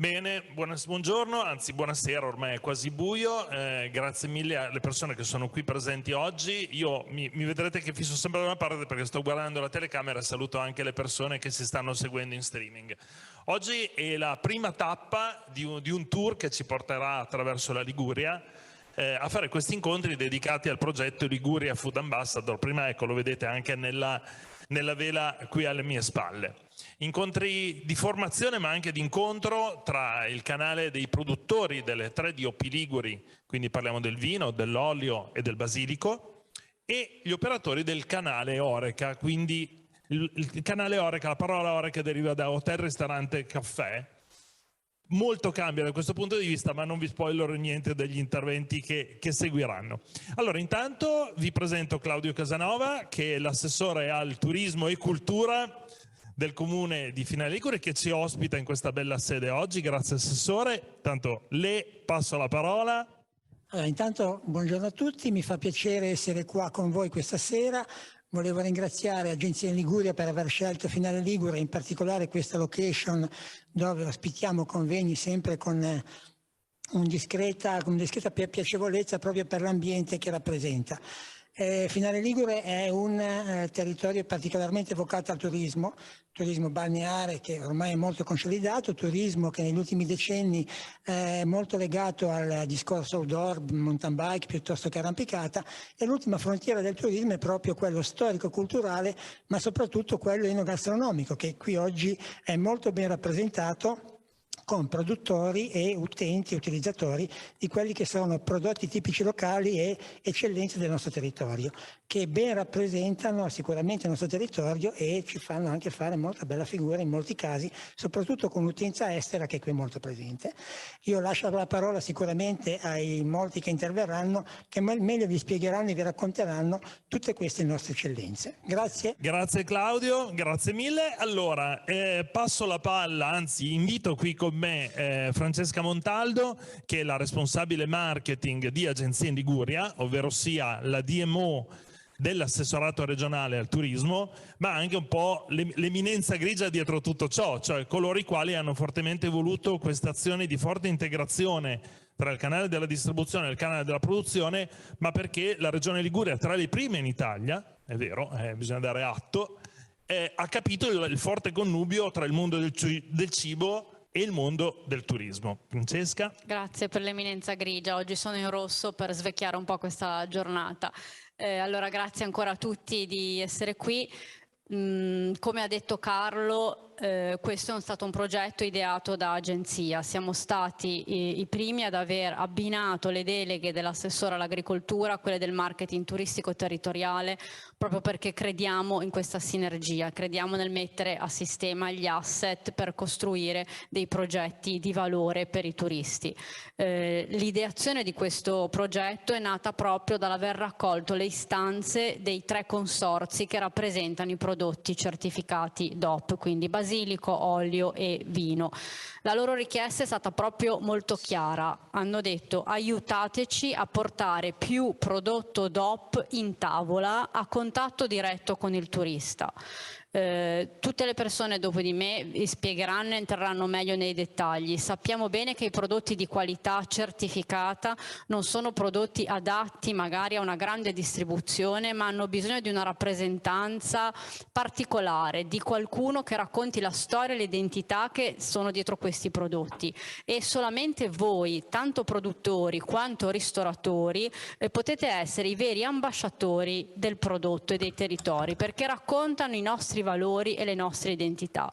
Bene, buongiorno, anzi buonasera, ormai è quasi buio, grazie mille alle persone che sono qui presenti oggi. Io mi vedrete che fisso sempre da una parte perché sto guardando la telecamera e saluto anche le persone che si stanno seguendo in streaming. Oggi è la prima tappa di un tour che ci porterà attraverso la Liguria a fare questi incontri dedicati al progetto Liguria Food Ambassador. Prima ecco, lo vedete anche nella vela qui alle mie spalle. Incontri di formazione ma anche di incontro tra il canale dei produttori delle 3 DOP Liguri, quindi parliamo del vino, dell'olio e del basilico, e gli operatori del canale Oreca, quindi il canale Oreca, la parola Oreca deriva da hotel, ristorante, caffè. Molto cambia da questo punto di vista, ma non vi spoilerò niente degli interventi che seguiranno. Allora, intanto vi presento Claudio Casanova, che è l'assessore al turismo e cultura del comune di Finale Ligure, che ci ospita in questa bella sede oggi. Grazie assessore, tanto le passo la parola. Allora, intanto buongiorno a tutti, mi fa piacere essere qua con voi questa sera. Volevo ringraziare Agenzia Liguria per aver scelto Finale Ligure, in particolare questa location dove ospitiamo convegni sempre con una discreta piacevolezza proprio per l'ambiente che rappresenta. Finale Ligure è un territorio particolarmente vocato al turismo balneare che ormai è molto consolidato, turismo che negli ultimi decenni è molto legato al discorso outdoor, mountain bike piuttosto che arrampicata, e l'ultima frontiera del turismo è proprio quello storico-culturale, ma soprattutto quello enogastronomico, che qui oggi è molto ben rappresentato con produttori e utenti, utilizzatori di quelli che sono prodotti tipici locali e eccellenze del nostro territorio, che ben rappresentano sicuramente il nostro territorio e ci fanno anche fare molta bella figura in molti casi, soprattutto con l'utenza estera che è qui molto presente. Io lascio la parola sicuramente ai molti che interverranno, che meglio vi spiegheranno e vi racconteranno tutte queste nostre eccellenze. Grazie. Grazie Claudio, grazie mille. Allora, passo la palla, anzi invito qui con me Francesca Montaldo, che è la responsabile marketing di Agenzia in Liguria, ovvero sia la DMO dell'assessorato regionale al turismo, ma anche un po' l'eminenza grigia dietro tutto ciò, cioè coloro i quali hanno fortemente voluto questa azione di forte integrazione tra il canale della distribuzione e il canale della produzione, ma perché la regione Liguria, tra le prime in Italia, è vero, bisogna dare atto, ha capito il forte connubio tra il mondo del cibo e il mondo del turismo. Francesca? Grazie per l'eminenza grigia, oggi sono in rosso per svecchiare un po' questa giornata. Allora grazie ancora a tutti di essere qui. Come ha detto Carlo, questo è stato un progetto ideato da agenzia. Siamo stati i primi ad aver abbinato le deleghe dell'assessore all'agricoltura a quelle del marketing turistico territoriale, proprio perché crediamo in questa sinergia, crediamo nel mettere a sistema gli asset per costruire dei progetti di valore per i turisti. L'ideazione di questo progetto è nata proprio dall'aver raccolto le istanze dei 3 consorzi che rappresentano i prodotti certificati DOP, quindi basilico, olio e vino. La loro richiesta è stata proprio molto chiara, hanno detto aiutateci a portare più prodotto DOP in tavola a contatto diretto con il turista. Tutte le persone dopo di me vi spiegheranno e entreranno meglio nei dettagli. Sappiamo bene che i prodotti di qualità certificata non sono prodotti adatti magari a una grande distribuzione, ma hanno bisogno di una rappresentanza particolare, di qualcuno che racconti la storia e l'identità che sono dietro questi prodotti, e solamente voi, tanto produttori quanto ristoratori, potete essere i veri ambasciatori del prodotto e dei territori, perché raccontano i nostri valori e le nostre identità.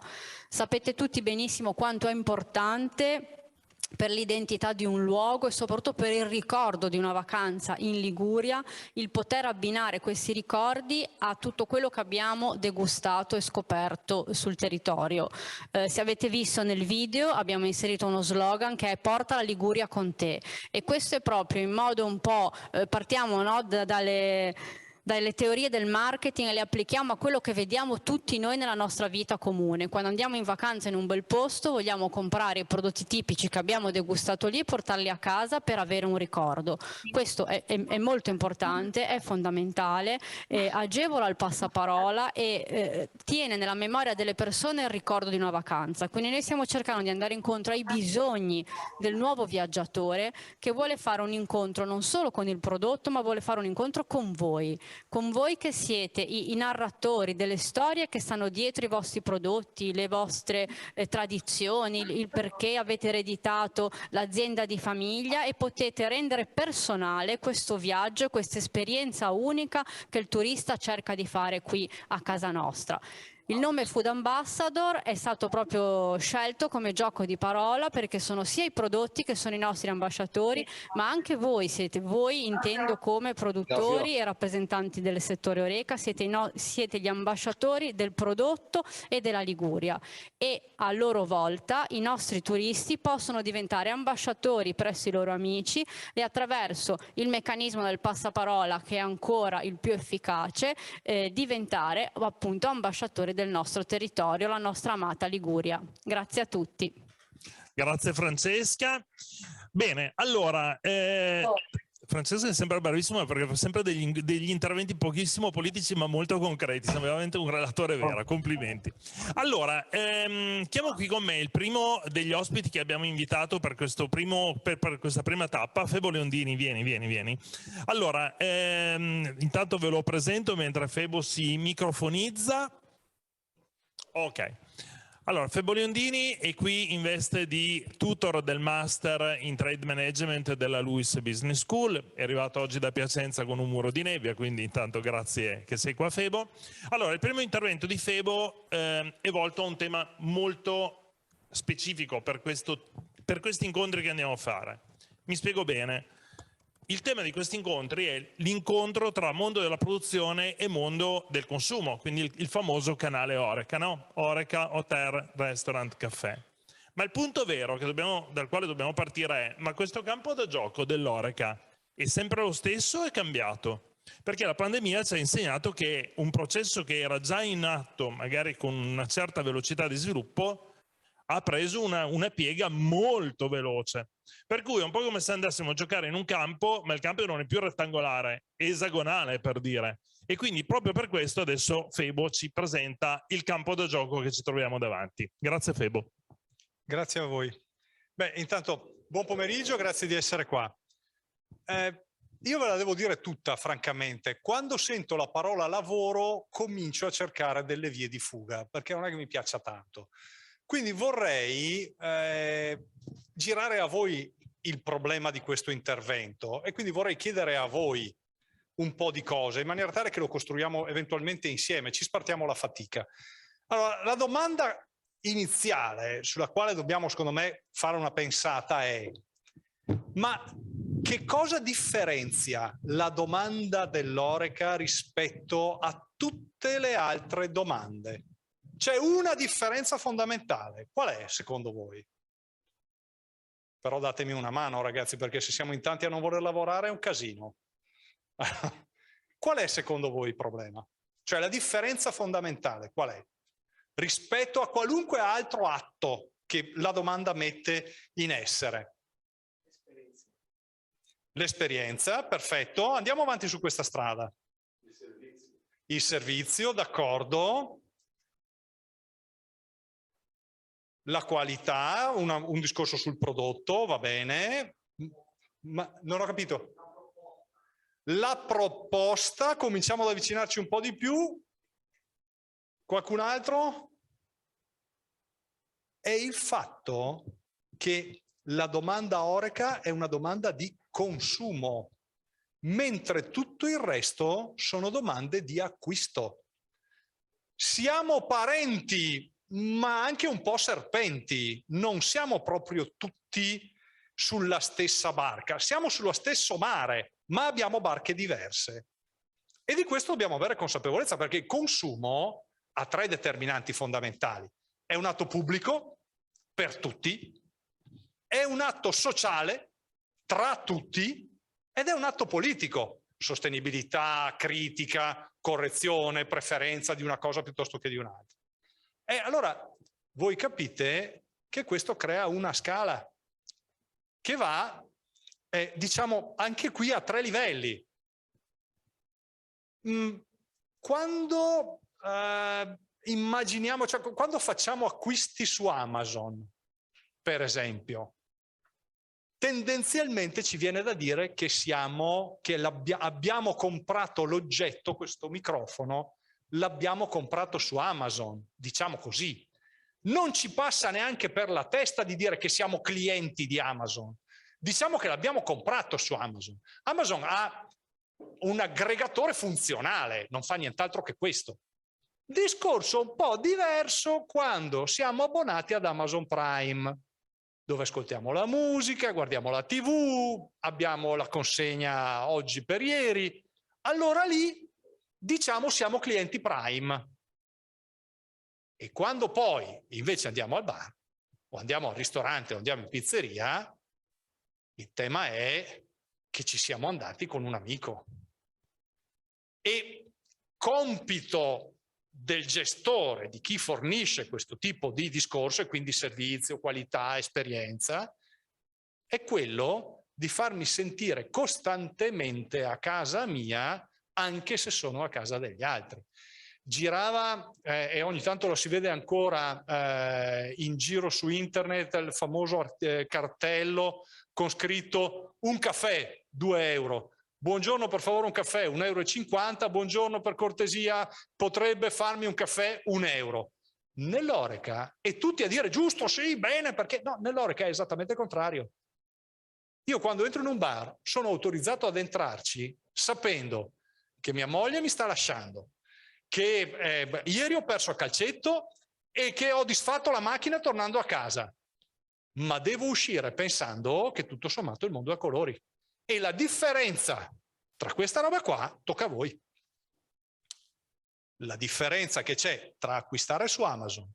Sapete tutti benissimo quanto è importante per l'identità di un luogo e soprattutto per il ricordo di una vacanza in Liguria, il poter abbinare questi ricordi a tutto quello che abbiamo degustato e scoperto sul territorio. Se avete visto nel video abbiamo inserito uno slogan che è "Porta la Liguria con te", e questo è proprio in modo un po', partiamo no, dalle teorie del marketing e le applichiamo a quello che vediamo tutti noi nella nostra vita comune. Quando andiamo in vacanza in un bel posto vogliamo comprare i prodotti tipici che abbiamo degustato lì e portarli a casa per avere un ricordo. Questo è molto importante, è fondamentale, agevola il passaparola e tiene nella memoria delle persone il ricordo di una vacanza. Quindi noi stiamo cercando di andare incontro ai bisogni del nuovo viaggiatore che vuole fare un incontro non solo con il prodotto, ma vuole fare un incontro con voi che siete i narratori delle storie che stanno dietro i vostri prodotti, le vostre tradizioni, il perché avete ereditato l'azienda di famiglia, e potete rendere personale questo viaggio, questa esperienza unica che il turista cerca di fare qui a casa nostra. Il nome Food Ambassador è stato proprio scelto come gioco di parola perché sono sia i prodotti che sono i nostri ambasciatori, ma anche voi siete, voi intendo come produttori e rappresentanti del settore Horeca, siete gli ambasciatori del prodotto e della Liguria, e a loro volta i nostri turisti possono diventare ambasciatori presso i loro amici e attraverso il meccanismo del passaparola, che è ancora il più efficace, diventare appunto ambasciatori del nostro territorio, la nostra amata Liguria. Grazie a tutti. Grazie Francesca. Bene, allora, Francesca è sempre bravissima perché fa sempre degli interventi pochissimo politici ma molto concreti, sembra veramente un relatore vero, complimenti. Allora, chiamo qui con me il primo degli ospiti che abbiamo invitato per questa prima tappa, Febo Leondini, vieni. Allora, intanto ve lo presento mentre Febo si microfonizza. Ok, allora Febo Leondini è qui in veste di tutor del Master in Trade Management della Lewis Business School, è arrivato oggi da Piacenza con un muro di nebbia, quindi intanto grazie che sei qua Febo. Allora, il primo intervento di Febo è volto a un tema molto specifico per questi incontri che andiamo a fare. Mi spiego bene. Il tema di questi incontri è l'incontro tra mondo della produzione e mondo del consumo, quindi il famoso canale Horeca, no? Horeca, Hotel, Restaurant, Caffè. Ma il punto vero dal quale dobbiamo partire è: ma questo campo da gioco dell'Horeca è sempre lo stesso o è cambiato? Perché la pandemia ci ha insegnato che un processo che era già in atto, magari con una certa velocità di sviluppo, ha preso una piega molto veloce. Per cui è un po' come se andassimo a giocare in un campo, ma il campo non è più rettangolare, è esagonale per dire. E quindi proprio per questo adesso Febo ci presenta il campo da gioco che ci troviamo davanti. Grazie Febo. Grazie a voi. Beh, intanto buon pomeriggio, grazie di essere qua. Io ve la devo dire tutta, francamente. Quando sento la parola lavoro comincio a cercare delle vie di fuga, perché non è che mi piaccia tanto. Quindi vorrei girare a voi il problema di questo intervento e quindi vorrei chiedere a voi un po' di cose in maniera tale che lo costruiamo eventualmente insieme, ci spartiamo la fatica. Allora, la domanda iniziale sulla quale dobbiamo, secondo me, fare una pensata è: ma che cosa differenzia la domanda dell'Horeca rispetto a tutte le altre domande? C'è una differenza fondamentale. Qual è, secondo voi? Però datemi una mano, ragazzi, perché se siamo in tanti a non voler lavorare è un casino. Qual è, secondo voi, il problema? Cioè, la differenza fondamentale qual è? Rispetto a qualunque altro atto che la domanda mette in essere. L'esperienza, perfetto. Andiamo avanti su questa strada. Il servizio, d'accordo. La qualità, un discorso sul prodotto, va bene, ma non ho capito. La proposta, cominciamo ad avvicinarci un po' di più. Qualcun altro? È il fatto che la domanda Horeca è una domanda di consumo, mentre tutto il resto sono domande di acquisto. Siamo parenti, ma anche un po' serpenti, non siamo proprio tutti sulla stessa barca, siamo sullo stesso mare, ma abbiamo barche diverse. E di questo dobbiamo avere consapevolezza, perché il consumo ha tre determinanti fondamentali. È un atto pubblico per tutti, è un atto sociale tra tutti ed è un atto politico, sostenibilità, critica, correzione, preferenza di una cosa piuttosto che di un'altra. E allora voi capite che questo crea una scala che va, diciamo, anche qui a 3 livelli. Quando immaginiamo, cioè, quando facciamo acquisti su Amazon, per esempio, tendenzialmente ci viene da dire che abbiamo comprato l'oggetto, questo microfono, l'abbiamo comprato su Amazon, diciamo così. Non ci passa neanche per la testa di dire che siamo clienti di Amazon. Diciamo che l'abbiamo comprato su Amazon. Amazon ha un aggregatore funzionale, non fa nient'altro che questo. Discorso un po' diverso quando siamo abbonati ad Amazon Prime, dove ascoltiamo la musica, guardiamo la TV, abbiamo la consegna oggi per ieri. Allora lì, diciamo, siamo clienti Prime. E quando poi invece andiamo al bar, o andiamo al ristorante, o andiamo in pizzeria, il tema è che ci siamo andati con un amico. E compito del gestore, di chi fornisce questo tipo di discorso, e quindi servizio, qualità, esperienza, è quello di farmi sentire costantemente a casa mia, anche se sono a casa degli altri. Girava, e ogni tanto lo si vede ancora in giro su internet, il famoso cartello con scritto un caffè, 2 euro. Buongiorno, per favore un caffè, 1,50 euro. Buongiorno, per cortesia, potrebbe farmi un caffè, 1 euro. Nell'Horeca, e tutti a dire giusto, sì, bene, perché no, nell'Horeca è esattamente il contrario. Io quando entro in un bar sono autorizzato ad entrarci sapendo che mia moglie mi sta lasciando, che ieri ho perso a calcetto e che ho disfatto la macchina tornando a casa, ma devo uscire pensando che tutto sommato il mondo è a colori. E la differenza tra questa roba qua tocca a voi. La differenza che c'è tra acquistare su Amazon,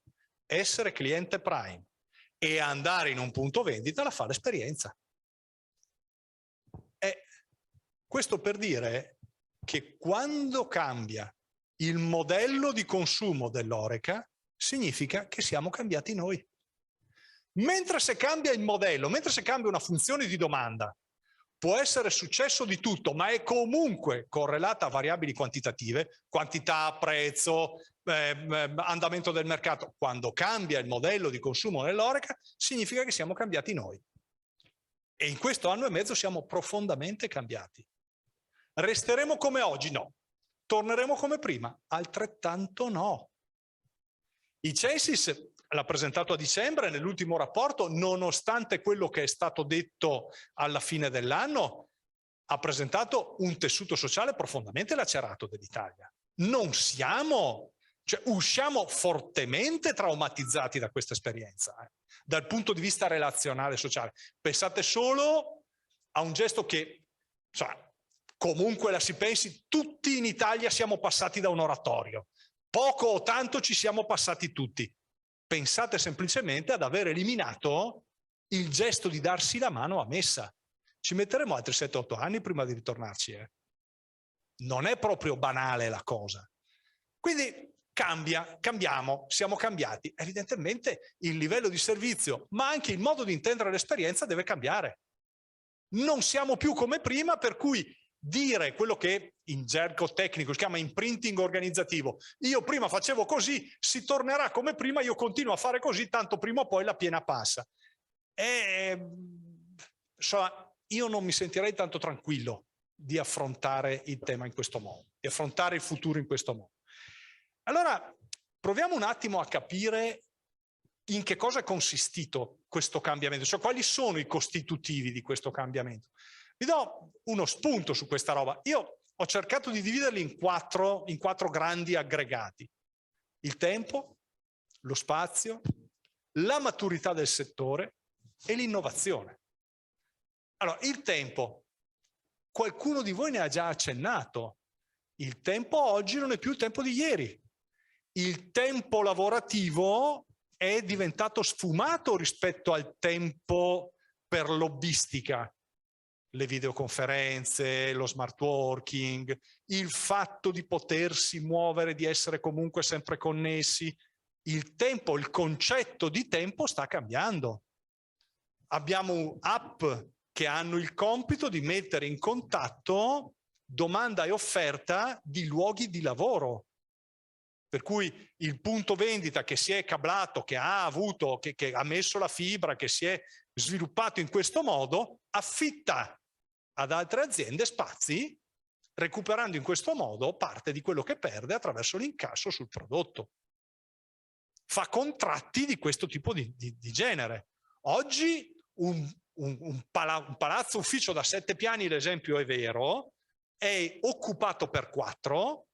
essere cliente Prime e andare in un punto vendita la fa l'esperienza. Questo per dire che quando cambia il modello di consumo dell'Horeca, significa che siamo cambiati noi. Mentre se cambia il modello, mentre se cambia una funzione di domanda, può essere successo di tutto, ma è comunque correlata a variabili quantitative, quantità, prezzo, andamento del mercato. Quando cambia il modello di consumo nell'Horeca, significa che siamo cambiati noi. E in questo anno e mezzo siamo profondamente cambiati. Resteremo come oggi? No. Torneremo come prima? Altrettanto no. Il Censis l'ha presentato a dicembre nell'ultimo rapporto, nonostante quello che è stato detto alla fine dell'anno, ha presentato un tessuto sociale profondamente lacerato dell'Italia. Non siamo, cioè usciamo fortemente traumatizzati da questa esperienza, dal punto di vista relazionale e sociale. Pensate solo a un gesto che, cioè, comunque la si pensi, tutti in Italia siamo passati da un oratorio. Poco o tanto ci siamo passati tutti. Pensate semplicemente ad aver eliminato il gesto di darsi la mano a messa. Ci metteremo altri 7-8 anni prima di ritornarci. Non è proprio banale la cosa. Quindi cambiamo, siamo cambiati. Evidentemente il livello di servizio, ma anche il modo di intendere l'esperienza deve cambiare. Non siamo più come prima, per cui dire quello che in gergo tecnico si chiama imprinting organizzativo. Io prima facevo così, si tornerà come prima, io continuo a fare così, tanto prima o poi la piena passa. Insomma, io non mi sentirei tanto tranquillo di affrontare il tema in questo modo, di affrontare il futuro in questo modo. Allora, proviamo un attimo a capire in che cosa è consistito questo cambiamento, cioè quali sono i costitutivi di questo cambiamento. Vi do uno spunto su questa roba. Io ho cercato di dividerli in quattro grandi aggregati. Il tempo, lo spazio, la maturità del settore e l'innovazione. Allora, il tempo. Qualcuno di voi ne ha già accennato. Il tempo oggi non è più il tempo di ieri. Il tempo lavorativo è diventato sfumato rispetto al tempo per lobbistica. le videoconferenze, lo smart working, il fatto di potersi muovere, di essere comunque sempre connessi. Il tempo, il concetto di tempo sta cambiando. Abbiamo app che hanno il compito di mettere in contatto domanda e offerta di luoghi di lavoro. Per cui il punto vendita che si è cablato, che ha avuto, che ha messo la fibra, che si è sviluppato in questo modo, affitta ad altre aziende spazi, recuperando in questo modo parte di quello che perde attraverso l'incasso sul prodotto. Fa contratti di questo tipo di genere. Oggi un palazzo ufficio da 7 piani, l'esempio è vero, è occupato per 4,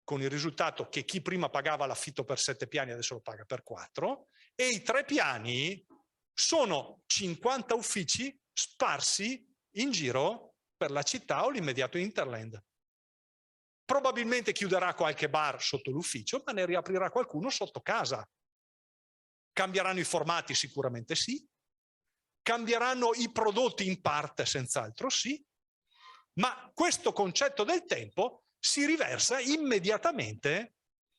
con il risultato che chi prima pagava l'affitto per 7 piani adesso lo paga per 4, e i 3 piani sono 50 uffici sparsi in giro per la città o l'immediato hinterland. Probabilmente chiuderà qualche bar sotto l'ufficio, ma ne riaprirà qualcuno sotto casa. Cambieranno i formati? Sicuramente sì. Cambieranno i prodotti in parte? Senz'altro sì. Ma questo concetto del tempo si riversa immediatamente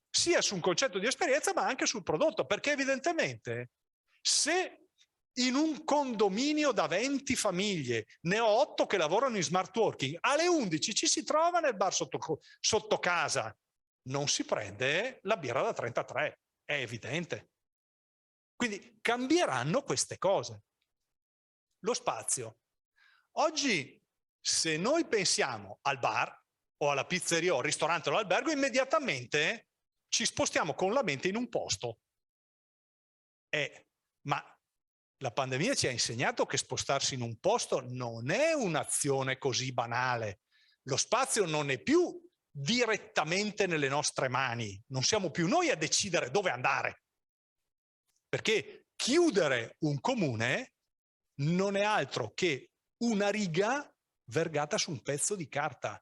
sia su un concetto di esperienza ma anche sul prodotto, perché evidentemente se in un condominio da 20 famiglie ne ho 8 che lavorano in smart working, alle 11 ci si trova nel bar sotto casa, non si prende la birra da 33, è evidente. Quindi cambieranno queste cose. Lo spazio. Oggi se noi pensiamo al bar o alla pizzeria o al ristorante o all'albergo, immediatamente ci spostiamo con la mente in un posto. Ma la pandemia ci ha insegnato che spostarsi in un posto non è un'azione così banale. Lo spazio non è più direttamente nelle nostre mani, non siamo più noi a decidere dove andare. Perché chiudere un comune non è altro che una riga vergata su un pezzo di carta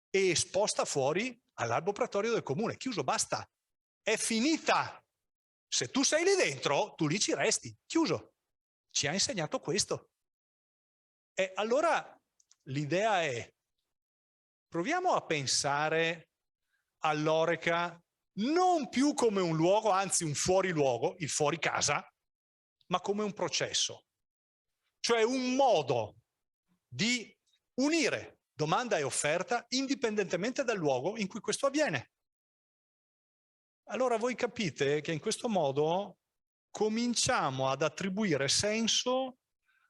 e esposta fuori all'albo pratorio del comune. Chiuso, basta. È finita. Se tu sei lì dentro, tu lì ci resti. Chiuso. Ci ha insegnato questo. E allora l'idea è, proviamo a pensare all'Horeca non più come un luogo, anzi un fuoriluogo, il fuori casa, ma come un processo. Cioè un modo di unire domanda e offerta indipendentemente dal luogo in cui questo avviene. Allora voi capite che in questo modo cominciamo ad attribuire senso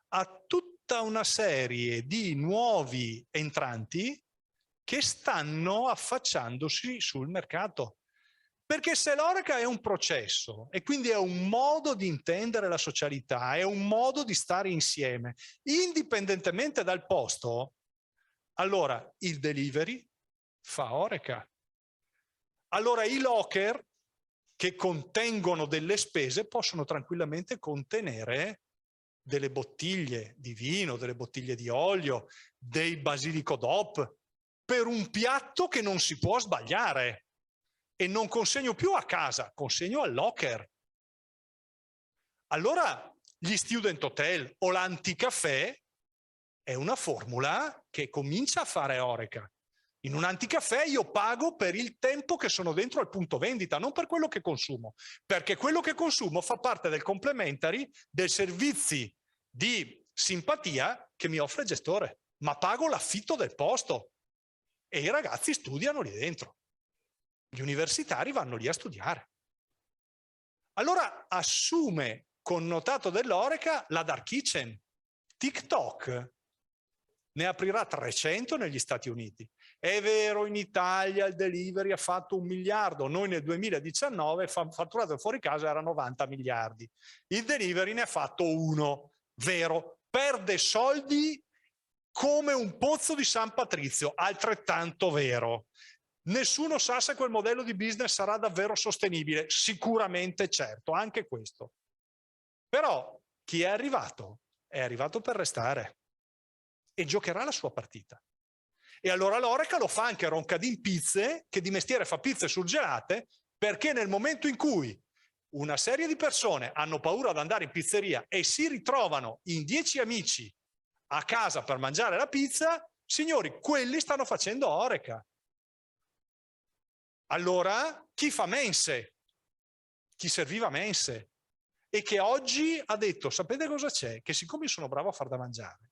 a tutta una serie di nuovi entranti che stanno affacciandosi sul mercato. Perché se l'Horeca è un processo e quindi è un modo di intendere la socialità, è un modo di stare insieme, indipendentemente dal posto, allora il delivery fa Horeca. Allora i locker che contengono delle spese possono tranquillamente contenere delle bottiglie di vino, delle bottiglie di olio, dei basilico DOP, per un piatto che non si può sbagliare. E non consegno più a casa, consegno al locker. Allora gli student hotel o l'anticaffè è una formula che comincia a fare Horeca. In un anticaffè io pago per il tempo che sono dentro al punto vendita, non per quello che consumo, perché quello che consumo fa parte del complementary dei servizi di simpatia che mi offre il gestore, ma pago l'affitto del posto e i ragazzi studiano lì dentro. Gli universitari vanno lì a studiare. Allora assume connotato dell'Horeca la dark kitchen. TikTok ne aprirà 300 negli Stati Uniti. È vero, in Italia il delivery ha fatto 1 miliardo, noi nel 2019 fatturato fuori casa era 90 miliardi. Il delivery ne ha fatto 1, vero, perde soldi come un pozzo di San Patrizio, altrettanto vero. Nessuno sa se quel modello di business sarà davvero sostenibile, sicuramente certo, anche questo. Però chi è arrivato per restare e giocherà la sua partita. E allora l'Horeca lo fa anche Roncadin Pizze, che di mestiere fa pizze surgelate, perché nel momento in cui una serie di persone hanno paura ad andare in pizzeria e si ritrovano in 10 amici a casa per mangiare la pizza, signori, quelli stanno facendo Horeca. Allora, chi fa mense? Chi serviva mense? E che oggi ha detto, sapete cosa c'è? Che siccome io sono bravo a far da mangiare,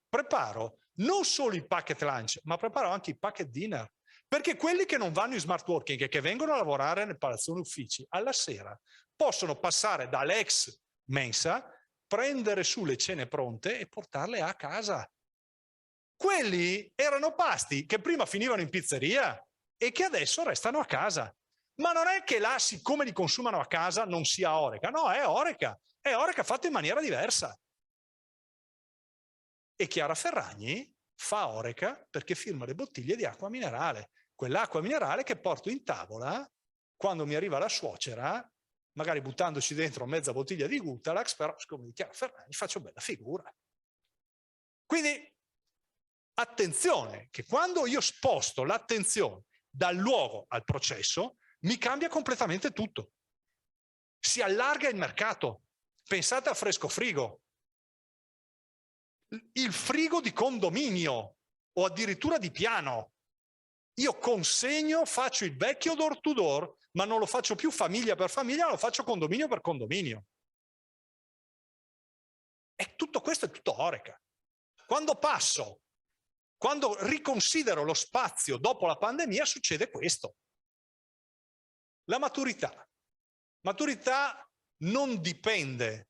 preparo non solo i packet lunch, ma preparo anche i packet dinner. Perché quelli che non vanno in smart working e che vengono a lavorare nel palazzone uffici, alla sera possono passare dall'ex mensa, prendere su le cene pronte e portarle a casa. Quelli erano pasti che prima finivano in pizzeria e che adesso restano a casa. Ma non è che là, siccome li consumano a casa, non sia Horeca. No, è Horeca fatta in maniera diversa. E Chiara Ferragni fa Horeca perché firma le bottiglie di acqua minerale. Quell'acqua minerale che porto in tavola quando mi arriva la suocera, magari buttandoci dentro mezza bottiglia di Gutalax, però siccome di Chiara Ferragni faccio bella figura. Quindi attenzione, che quando io sposto l'attenzione dal luogo al processo, mi cambia completamente tutto. Si allarga il mercato. Pensate a fresco frigo. Il frigo di condominio o addirittura di piano. Io consegno, faccio il vecchio door to door, ma non lo faccio più famiglia per famiglia, lo faccio condominio per condominio. E tutto questo è tutto Horeca. Quando riconsidero lo spazio dopo la pandemia, succede questo. La maturità. Maturità non dipende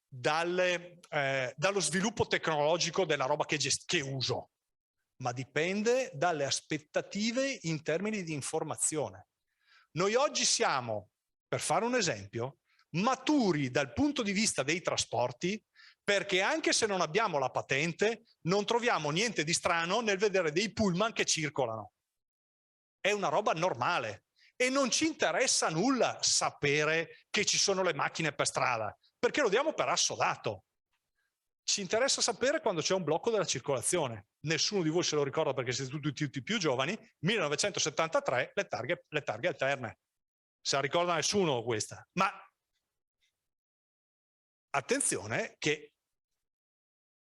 dallo sviluppo tecnologico della roba che uso, ma dipende dalle aspettative in termini di informazione. Noi oggi siamo, per fare un esempio, maturi dal punto di vista dei trasporti, perché anche se non abbiamo la patente, non troviamo niente di strano nel vedere dei pullman che circolano. È una roba normale. E non ci interessa nulla sapere che ci sono le macchine per strada, perché lo diamo per assodato. Ci interessa sapere quando c'è un blocco della circolazione. Nessuno di voi se lo ricorda perché siete tutti più giovani. 1973, le targhe alterne. Se la ricorda nessuno questa. Ma attenzione che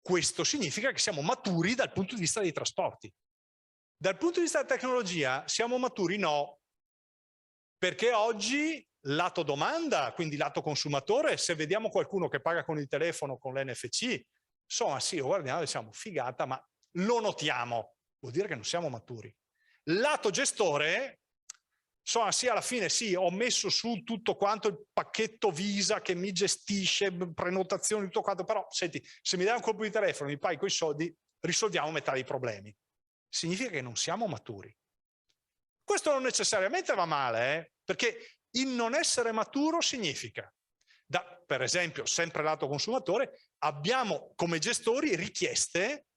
questo significa che siamo maturi dal punto di vista dei trasporti. Dal punto di vista della tecnologia siamo maturi? No. Perché oggi lato domanda, quindi lato consumatore, se vediamo qualcuno che paga con il telefono, con l'NFC, insomma sì, lo guardiamo e diciamo figata, ma lo notiamo, vuol dire che non siamo maturi. Lato gestore, insomma sì, alla fine sì, ho messo su tutto quanto il pacchetto Visa che mi gestisce, prenotazioni, tutto quanto, però senti, se mi dai un colpo di telefono, mi paghi quei soldi, risolviamo metà dei problemi. Significa che non siamo maturi. Questo non necessariamente va male, perché il non essere maturo significa, per esempio, sempre lato consumatore, abbiamo come gestori richieste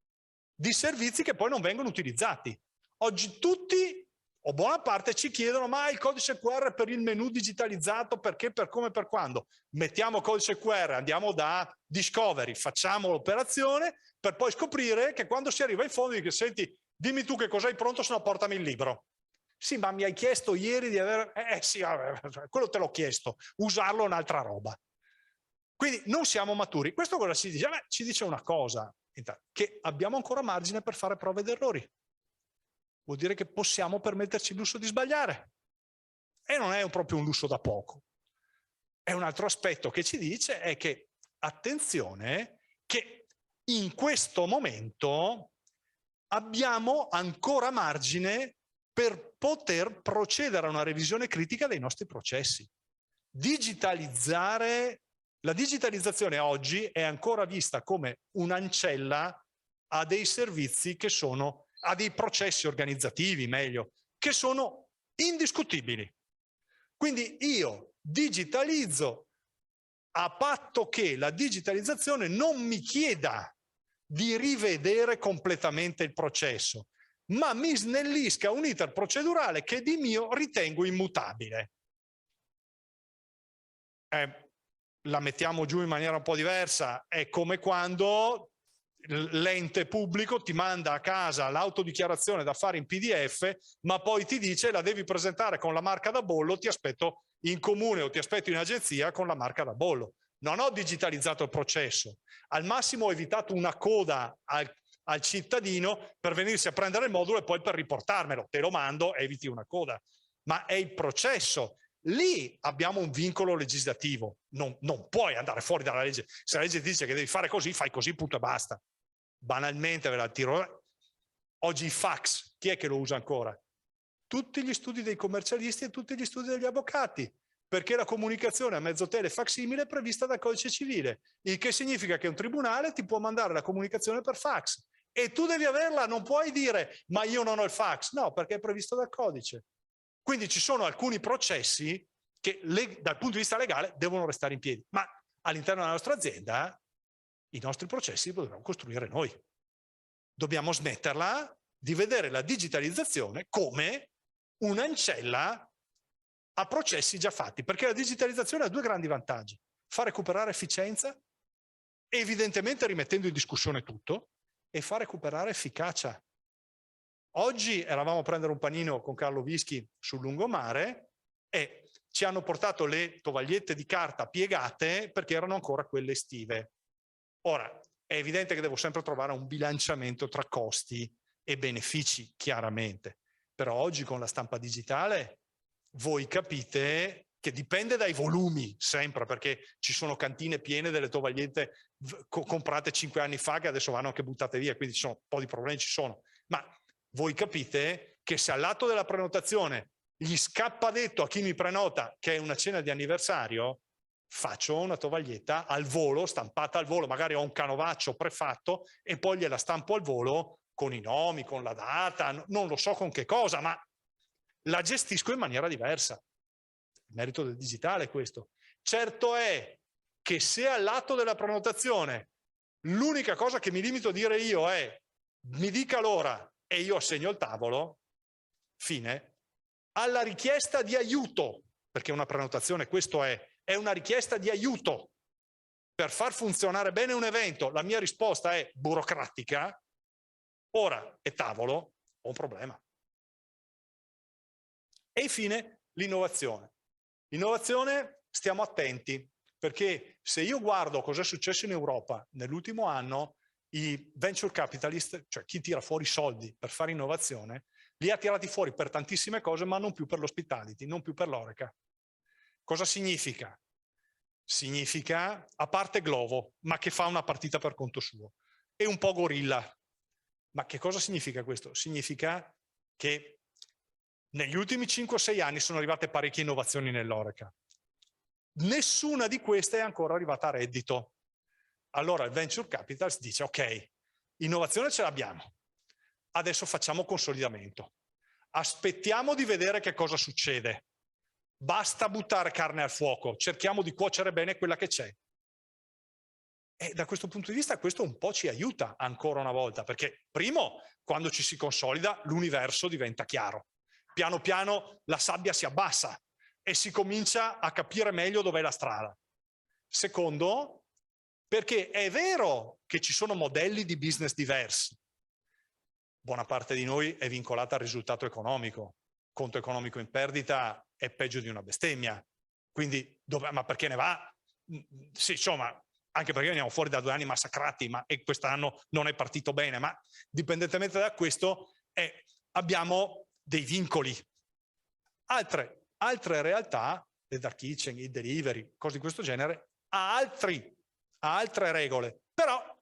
di servizi che poi non vengono utilizzati. Oggi tutti, o buona parte, ci chiedono ma il codice QR per il menu digitalizzato, perché, per come, per quando? Mettiamo il codice QR, andiamo da Discovery, facciamo l'operazione, per poi scoprire che quando si arriva in fondo dice senti, dimmi tu che cosa hai pronto, se no portami il libro. Sì, ma mi hai chiesto ieri di avere... sì, quello te l'ho chiesto, usarlo è un'altra roba. Quindi non siamo maturi. Questo cosa ci dice? Ci dice una cosa, che abbiamo ancora margine per fare prove ed errori. Vuol dire che possiamo permetterci il lusso di sbagliare. E non è proprio un lusso da poco. E un altro aspetto che ci dice è che, attenzione, che in questo momento abbiamo ancora margine per poter procedere a una revisione critica dei nostri processi. La digitalizzazione oggi è ancora vista come un'ancella a dei servizi che sono, a dei processi organizzativi, meglio, che sono indiscutibili. Quindi io digitalizzo a patto che la digitalizzazione non mi chieda di rivedere completamente il processo, ma mi snellisca un iter procedurale che di mio ritengo immutabile. La mettiamo giù in maniera un po' diversa, è come quando l'ente pubblico ti manda a casa l'autodichiarazione da fare in PDF, ma poi ti dice la devi presentare con la marca da bollo, ti aspetto in comune o ti aspetto in agenzia con la marca da bollo. non ho digitalizzato il processo, al massimo ho evitato una coda al cittadino per venirsi a prendere il modulo e poi per riportarmelo, te lo mando, eviti una coda, ma è il processo. Lì abbiamo un vincolo legislativo, non puoi andare fuori dalla legge. Se la legge ti dice che devi fare così, fai così, punto e basta. Banalmente ve la tiro. Oggi i fax, chi è che lo usa ancora? Tutti gli studi dei commercialisti e tutti gli studi degli avvocati, perché la comunicazione a mezzo tele facsimile è prevista dal codice civile, il che significa che un tribunale ti può mandare la comunicazione per fax e tu devi averla, non puoi dire ma io non ho il fax, no, perché è previsto dal codice. Quindi ci sono alcuni processi che dal punto di vista legale devono restare in piedi, ma all'interno della nostra azienda i nostri processi li dobbiamo costruire noi. Dobbiamo smetterla di vedere la digitalizzazione come un'ancella a processi già fatti, perché la digitalizzazione ha due grandi vantaggi: far recuperare efficienza, evidentemente rimettendo in discussione tutto, e far recuperare efficacia. Oggi eravamo a prendere un panino con Carlo Vischi sul lungomare e ci hanno portato le tovagliette di carta piegate perché erano ancora quelle estive. Ora, è evidente che devo sempre trovare un bilanciamento tra costi e benefici, chiaramente. Però oggi con la stampa digitale voi capite che dipende dai volumi, sempre, perché ci sono cantine piene delle tovagliette comprate 5 anni fa che adesso vanno anche buttate via, quindi ci sono un po' di problemi, ci sono. Ma voi capite che se all'atto della prenotazione gli scappa detto a chi mi prenota che è una cena di anniversario, faccio una tovaglietta al volo, stampata al volo, magari ho un canovaccio prefatto e poi gliela stampo al volo con i nomi, con la data, non lo so con che cosa, ma la gestisco in maniera diversa. Il merito del digitale è questo. Certo è che se all'atto della prenotazione l'unica cosa che mi limito a dire io è mi dica l'ora e io assegno il tavolo, fine, alla richiesta di aiuto, perché una prenotazione questo è una richiesta di aiuto per far funzionare bene un evento, la mia risposta è burocratica, ora e tavolo, ho un problema. E infine l'innovazione. L'innovazione, stiamo attenti, perché se io guardo cosa è successo in Europa nell'ultimo anno, i venture capitalist, cioè chi tira fuori soldi per fare innovazione, li ha tirati fuori per tantissime cose, ma non più per l'hospitality, non più per l'Oreca. Cosa significa? Significa, a parte Glovo, ma che fa una partita per conto suo, e un po' Gorilla. Ma che cosa significa questo? Significa che negli ultimi 5-6 anni sono arrivate parecchie innovazioni nell'Oreca. Nessuna di queste è ancora arrivata a reddito. Allora il venture capital dice ok, innovazione ce l'abbiamo, adesso facciamo consolidamento. Aspettiamo di vedere che cosa succede. Basta buttare carne al fuoco, cerchiamo di cuocere bene quella che c'è. E da questo punto di vista questo un po' ci aiuta ancora una volta, perché primo, quando ci si consolida, l'universo diventa chiaro. Piano piano la sabbia si abbassa e si comincia a capire meglio dov'è la strada. Secondo, perché è vero che ci sono modelli di business diversi. Buona parte di noi è vincolata al risultato economico. Conto economico in perdita è peggio di una bestemmia. Quindi, ma perché ne va? Sì, insomma, anche perché veniamo fuori da 2 anni massacrati, e quest'anno non è partito bene, ma dipendentemente da questo abbiamo dei vincoli. Altre realtà, le dark kitchen, i delivery, cose di questo genere, ha altre regole. Però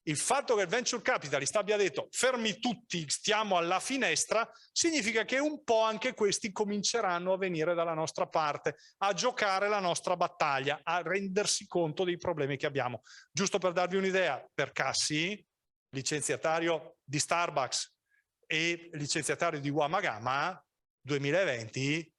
il fatto che il venture capitalist abbia detto fermi tutti, stiamo alla finestra, significa che un po' anche questi cominceranno a venire dalla nostra parte, a giocare la nostra battaglia, a rendersi conto dei problemi che abbiamo. Giusto per darvi un'idea, per Cassi, licenziatario di Starbucks e licenziatario di Wamagama, 2020,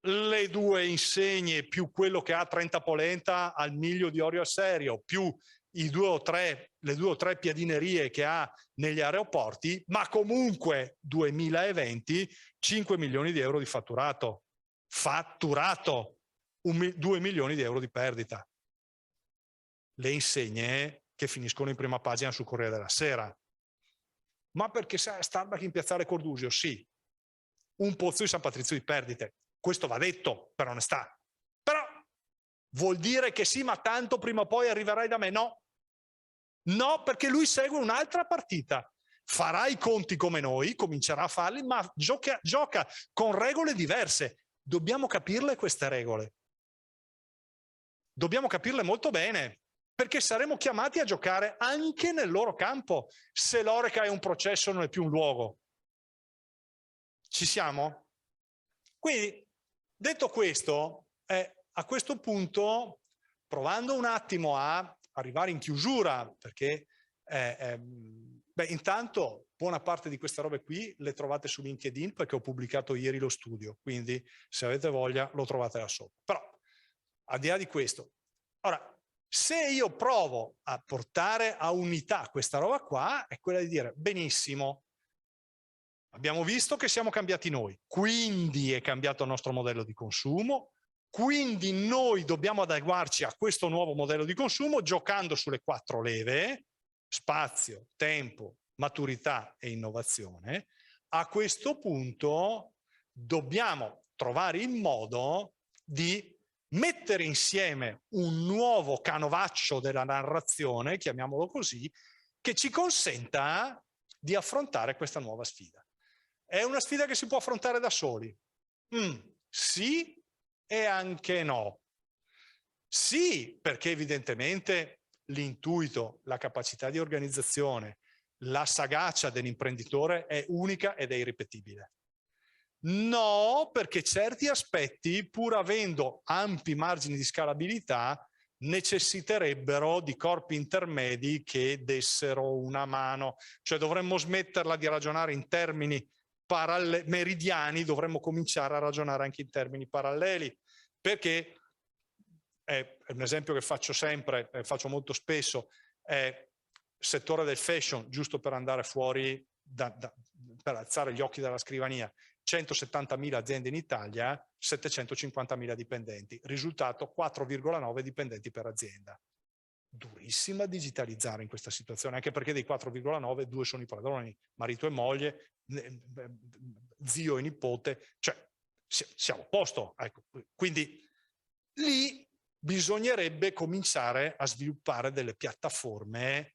le 2 insegne più quello che ha 30 polenta al miglio di Orio al serio, più le 2 o 3 piadinerie che ha negli aeroporti, ma comunque 2020 5 milioni di euro di fatturato, 2 milioni di euro di perdita. Le insegne che finiscono in prima pagina sul Corriere della Sera. Ma perché Starbucks in Piazzale Cordusio? Sì, un pozzo di San Patrizio di perdite. Questo va detto per onestà. Però vuol dire che sì, ma tanto prima o poi arriverai da me. No, no, perché lui segue un'altra partita. Farà i conti come noi, comincerà a farli, ma gioca con regole diverse. Dobbiamo capirle queste regole. Dobbiamo capirle molto bene, perché saremo chiamati a giocare anche nel loro campo, se l'Oreca è un processo, non è più un luogo. Ci siamo? Quindi, detto questo, a questo punto, provando un attimo a arrivare in chiusura, perché intanto buona parte di queste robe qui le trovate su LinkedIn, perché ho pubblicato ieri lo studio, quindi se avete voglia lo trovate là sopra. Però, al di là di questo, ora, se io provo a portare a unità questa roba qua, è quella di dire, benissimo, abbiamo visto che siamo cambiati noi, quindi è cambiato il nostro modello di consumo, quindi noi dobbiamo adeguarci a questo nuovo modello di consumo giocando sulle 4 leve, spazio, tempo, maturità e innovazione. A questo punto dobbiamo trovare il modo di mettere insieme un nuovo canovaccio della narrazione, chiamiamolo così, che ci consenta di affrontare questa nuova sfida. È una sfida che si può affrontare da soli? Sì e anche no. Sì, perché evidentemente l'intuito, la capacità di organizzazione, la sagacia dell'imprenditore è unica ed è irripetibile. No, perché certi aspetti, pur avendo ampi margini di scalabilità, necessiterebbero di corpi intermedi che dessero una mano. Cioè dovremmo smetterla di ragionare in termini meridiani, dovremmo cominciare a ragionare anche in termini paralleli, perché è un esempio che faccio sempre, faccio molto spesso, è settore del fashion, giusto per andare fuori, per alzare gli occhi dalla scrivania. 170.000 aziende in Italia, 750.000 dipendenti. Risultato 4,9 dipendenti per azienda. Durissima digitalizzare in questa situazione, anche perché dei 4,9 2 sono i padroni, marito e moglie, zio e nipote, cioè siamo a posto. Ecco. Quindi lì bisognerebbe cominciare a sviluppare delle piattaforme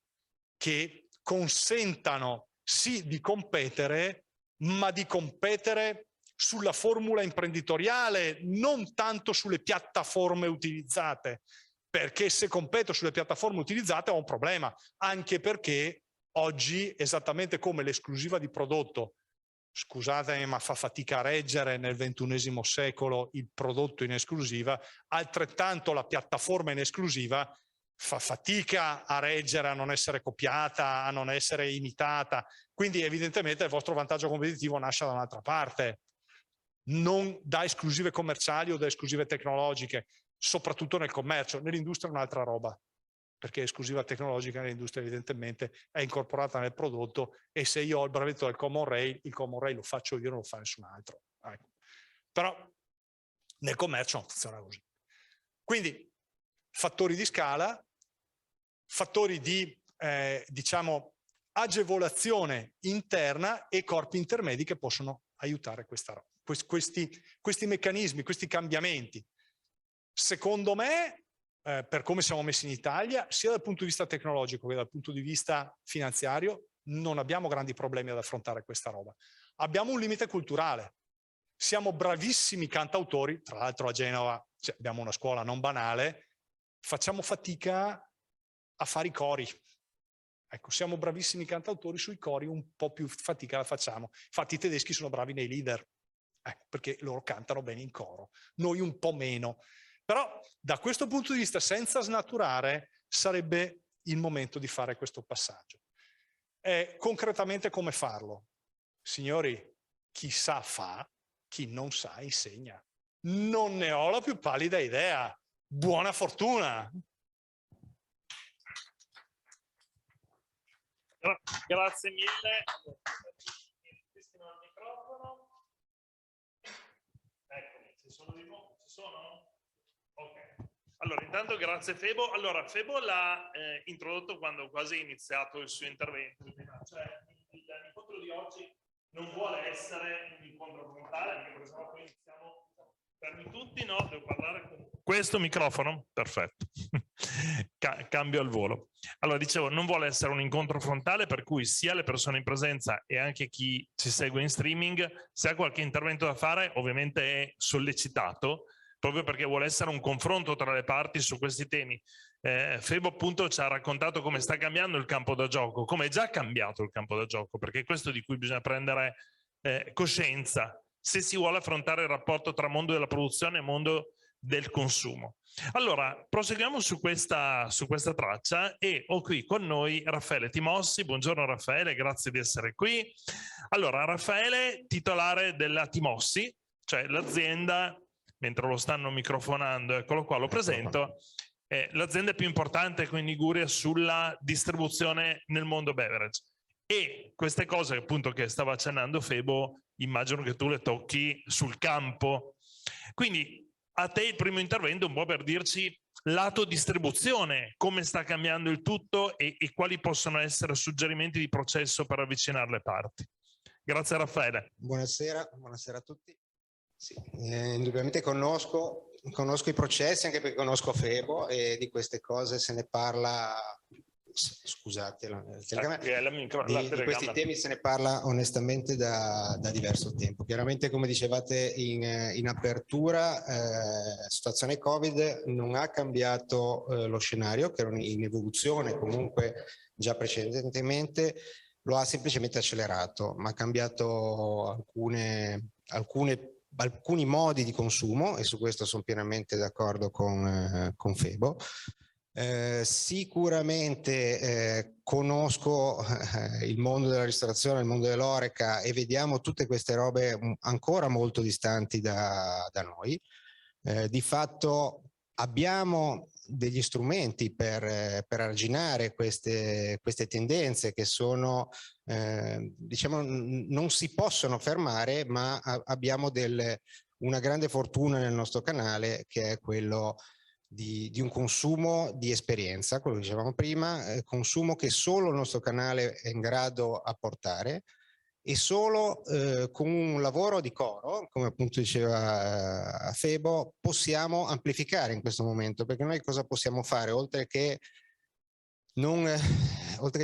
che consentano sì di competere, ma di competere sulla formula imprenditoriale, non tanto sulle piattaforme utilizzate, perché se competo sulle piattaforme utilizzate ho un problema, anche perché oggi, esattamente come l'esclusiva di prodotto, scusatemi ma fa fatica a reggere nel XXI secolo il prodotto in esclusiva, altrettanto la piattaforma in esclusiva fa fatica a reggere, a non essere copiata, a non essere imitata. Quindi evidentemente il vostro vantaggio competitivo nasce da un'altra parte, non da esclusive commerciali o da esclusive tecnologiche, soprattutto nel commercio. Nell'industria è un'altra roba, perché esclusiva tecnologica nell'industria evidentemente è incorporata nel prodotto e se io ho il brevetto del Common Rail, il Common Rail lo faccio io, non lo fa nessun altro. Ecco. Però nel commercio non funziona così. Quindi fattori di scala, fattori di diciamo agevolazione interna e corpi intermedi che possono aiutare questi meccanismi, questi cambiamenti. Secondo me, per come siamo messi in Italia, sia dal punto di vista tecnologico che dal punto di vista finanziario, non abbiamo grandi problemi ad affrontare questa roba. Abbiamo un limite culturale. Siamo bravissimi cantautori, tra l'altro a Genova abbiamo una scuola non banale, facciamo fatica a fare i cori. Ecco, siamo bravissimi cantautori, sui cori un po' più fatica la facciamo. Infatti i tedeschi sono bravi nei leader, perché loro cantano bene in coro, noi un po' meno. Però da questo punto di vista, senza snaturare, sarebbe il momento di fare questo passaggio. Concretamente come farlo? Signori, chi sa fa, chi non sa insegna. Non ne ho la più pallida idea. Buona fortuna! Grazie mille. Ripristinare il microfono. Eccomi, ci sono di nuovo? Ci sono? Ok. Allora, intanto grazie Febo. Allora, Febo l'ha introdotto quando quasi è iniziato il suo intervento. Cioè, l'incontro di oggi non vuole essere un incontro frontale, perché sennò poi iniziamo fermi tutti, no? Devo parlare con Questo microfono? Perfetto. Cambio al volo. Allora, dicevo, non vuole essere un incontro frontale, per cui sia le persone in presenza e anche chi ci segue in streaming, se ha qualche intervento da fare, ovviamente è sollecitato, proprio perché vuole essere un confronto tra le parti su questi temi. Febo appunto ci ha raccontato come sta cambiando il campo da gioco, come è già cambiato il campo da gioco, perché è questo di cui bisogna prendere coscienza se si vuole affrontare il rapporto tra mondo della produzione e mondo del consumo. Allora, proseguiamo su questa traccia e ho qui con noi Raffaele Timossi. Buongiorno Raffaele, grazie di essere qui. Allora, Raffaele, titolare della Timossi, cioè l'azienda, mentre lo stanno microfonando, eccolo qua, lo presento, è l'azienda più importante qui in Liguria sulla distribuzione nel mondo beverage. E queste cose appunto che stava accennando Febo, immagino che tu le tocchi sul campo. Quindi a te il primo intervento un po' per dirci lato distribuzione, come sta cambiando il tutto e quali possono essere suggerimenti di processo per avvicinare le parti. Grazie Raffaele. Buonasera a tutti. Sì, indubbiamente conosco i processi, anche perché conosco Febo, e di queste cose se ne parla, scusate, di questi temi se ne parla onestamente da diverso tempo. Chiaramente, come dicevate in apertura, la situazione Covid non ha cambiato lo scenario, che era in evoluzione comunque già precedentemente, lo ha semplicemente accelerato, ma ha cambiato alcuni modi di consumo, e su questo sono pienamente d'accordo con Febo. Sicuramente conosco il mondo della ristorazione, il mondo dell'Horeca, e vediamo tutte queste robe ancora molto distanti da noi. Di fatto abbiamo degli strumenti per arginare queste tendenze che sono, diciamo, non si possono fermare, ma abbiamo una grande fortuna nel nostro canale, che è quello di un consumo di esperienza, quello che dicevamo prima, consumo che solo il nostro canale è in grado a portare, e solo con un lavoro di coro, come appunto diceva Febo, possiamo amplificare in questo momento, perché noi cosa possiamo fare oltre che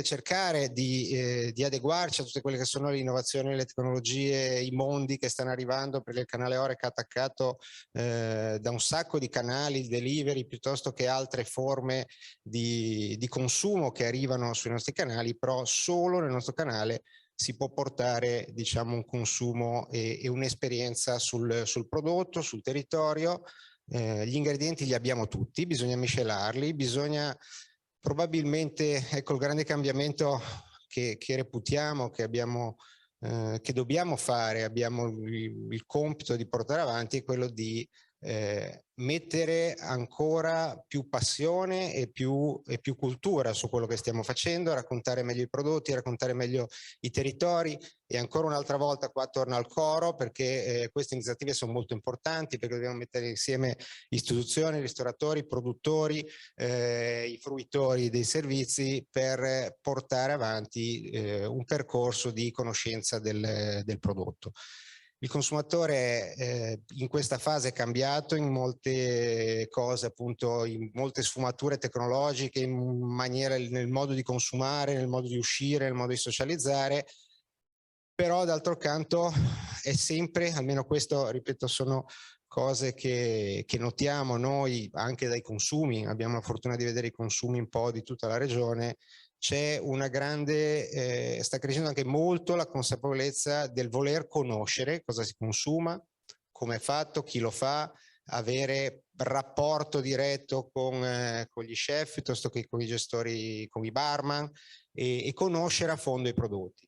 cercare di adeguarci a tutte quelle che sono le innovazioni, le tecnologie, i mondi che stanno arrivando, perché il canale Horeca è attaccato da un sacco di canali, delivery, piuttosto che altre forme di consumo che arrivano sui nostri canali, però solo nel nostro canale si può portare, diciamo, un consumo e un'esperienza sul prodotto, sul territorio. Gli ingredienti li abbiamo tutti, bisogna miscelarli, bisogna probabilmente, ecco, il grande cambiamento che reputiamo che dobbiamo fare, abbiamo il compito di portare avanti, è quello di mettere ancora più passione e più cultura su quello che stiamo facendo, raccontare meglio i prodotti, raccontare meglio i territori. E ancora un'altra volta qua torno al coro, perché queste iniziative sono molto importanti, perché dobbiamo mettere insieme istituzioni, ristoratori, produttori, i fruitori dei servizi, per portare avanti un percorso di conoscenza del prodotto. Il consumatore in questa fase è cambiato in molte cose, appunto, in molte sfumature tecnologiche, nel modo di consumare, nel modo di uscire, nel modo di socializzare, però d'altro canto è sempre, almeno questo, ripeto, sono cose che notiamo noi anche dai consumi, abbiamo la fortuna di vedere i consumi un po' di tutta la regione. C'è una grande, sta crescendo anche molto la consapevolezza del voler conoscere cosa si consuma, come è fatto, chi lo fa, avere rapporto diretto con gli chef, piuttosto che con i gestori, con i barman, e conoscere a fondo i prodotti.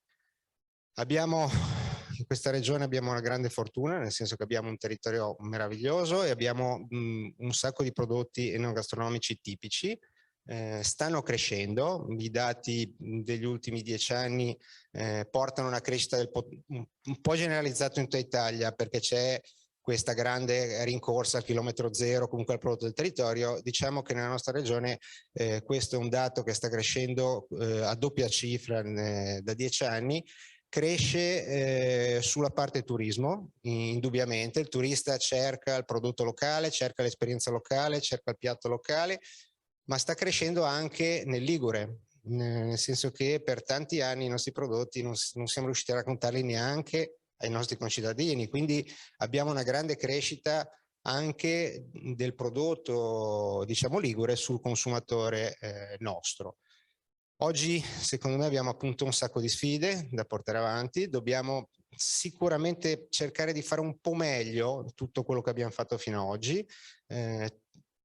In questa regione abbiamo una grande fortuna, nel senso che abbiamo un territorio meraviglioso e abbiamo un sacco di prodotti enogastronomici tipici. Stanno crescendo, i dati degli ultimi 10 anni portano una crescita un po' generalizzata in tutta Italia, perché c'è questa grande rincorsa al chilometro zero, comunque al prodotto del territorio. Diciamo che nella nostra regione questo è un dato che sta crescendo a doppia cifra da 10 anni, cresce sulla parte turismo, indubbiamente. Il turista cerca il prodotto locale, cerca l'esperienza locale, cerca il piatto locale, ma sta crescendo anche nel Ligure, nel senso che per tanti anni i nostri prodotti non siamo riusciti a raccontarli neanche ai nostri concittadini, quindi abbiamo una grande crescita anche del prodotto, diciamo, ligure sul consumatore nostro. Oggi, secondo me, abbiamo appunto un sacco di sfide da portare avanti, dobbiamo sicuramente cercare di fare un po' meglio tutto quello che abbiamo fatto fino ad oggi,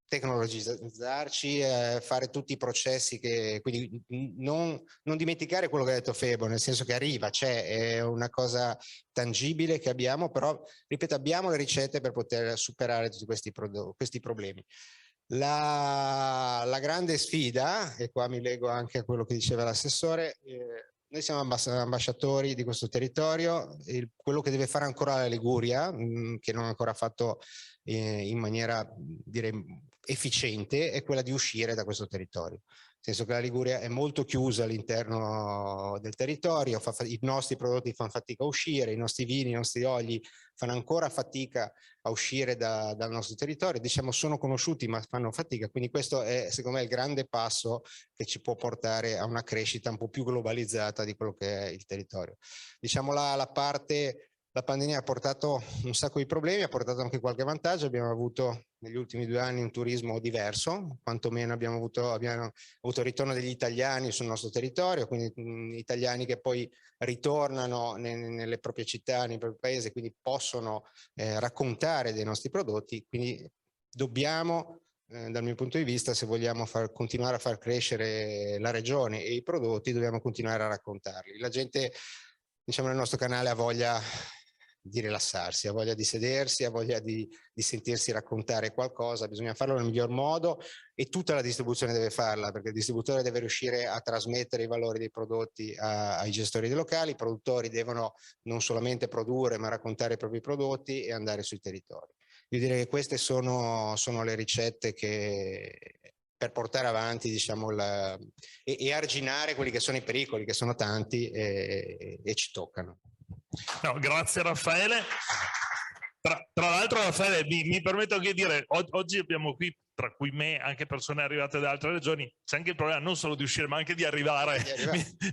tecnologizzarci, fare tutti i processi quindi non dimenticare quello che ha detto Febo, nel senso che arriva, è una cosa tangibile che abbiamo, però ripeto, abbiamo le ricette per poter superare tutti questi problemi. La grande sfida, e qua mi lego anche a quello che diceva l'assessore, noi siamo ambasciatori di questo territorio, quello che deve fare ancora la Liguria, che non ha ancora fatto in maniera, direi, efficiente, è quella di uscire da questo territorio. Nel senso che la Liguria è molto chiusa all'interno del territorio, i nostri prodotti fanno fatica a uscire, i nostri vini, i nostri oli fanno ancora fatica a uscire dal nostro territorio, diciamo sono conosciuti ma fanno fatica, quindi questo è secondo me il grande passo che ci può portare a una crescita un po' più globalizzata di quello che è il territorio. Diciamo la pandemia ha portato un sacco di problemi, ha portato anche qualche vantaggio, abbiamo avuto negli ultimi 2 anni un turismo diverso, quantomeno abbiamo avuto il ritorno degli italiani sul nostro territorio, quindi italiani che poi ritornano nelle proprie città, nei propri paesi, quindi possono raccontare dei nostri prodotti, quindi dobbiamo, dal mio punto di vista, se vogliamo continuare a far crescere la regione e i prodotti, dobbiamo continuare a raccontarli. La gente, diciamo, nel nostro canale ha voglia di rilassarsi, ha voglia di sedersi, ha voglia di sentirsi raccontare qualcosa, bisogna farlo nel miglior modo e tutta la distribuzione deve farla, perché il distributore deve riuscire a trasmettere i valori dei prodotti ai gestori dei locali, i produttori devono non solamente produrre ma raccontare i propri prodotti e andare sui territori. Io direi che queste sono le ricette per portare avanti, diciamo, e arginare quelli che sono i pericoli, che sono tanti e ci toccano. No, grazie Raffaele. Tra l'altro Raffaele mi permetto anche di dire, oggi abbiamo qui, tra cui me, anche persone arrivate da altre regioni, c'è anche il problema non solo di uscire ma anche di arrivare,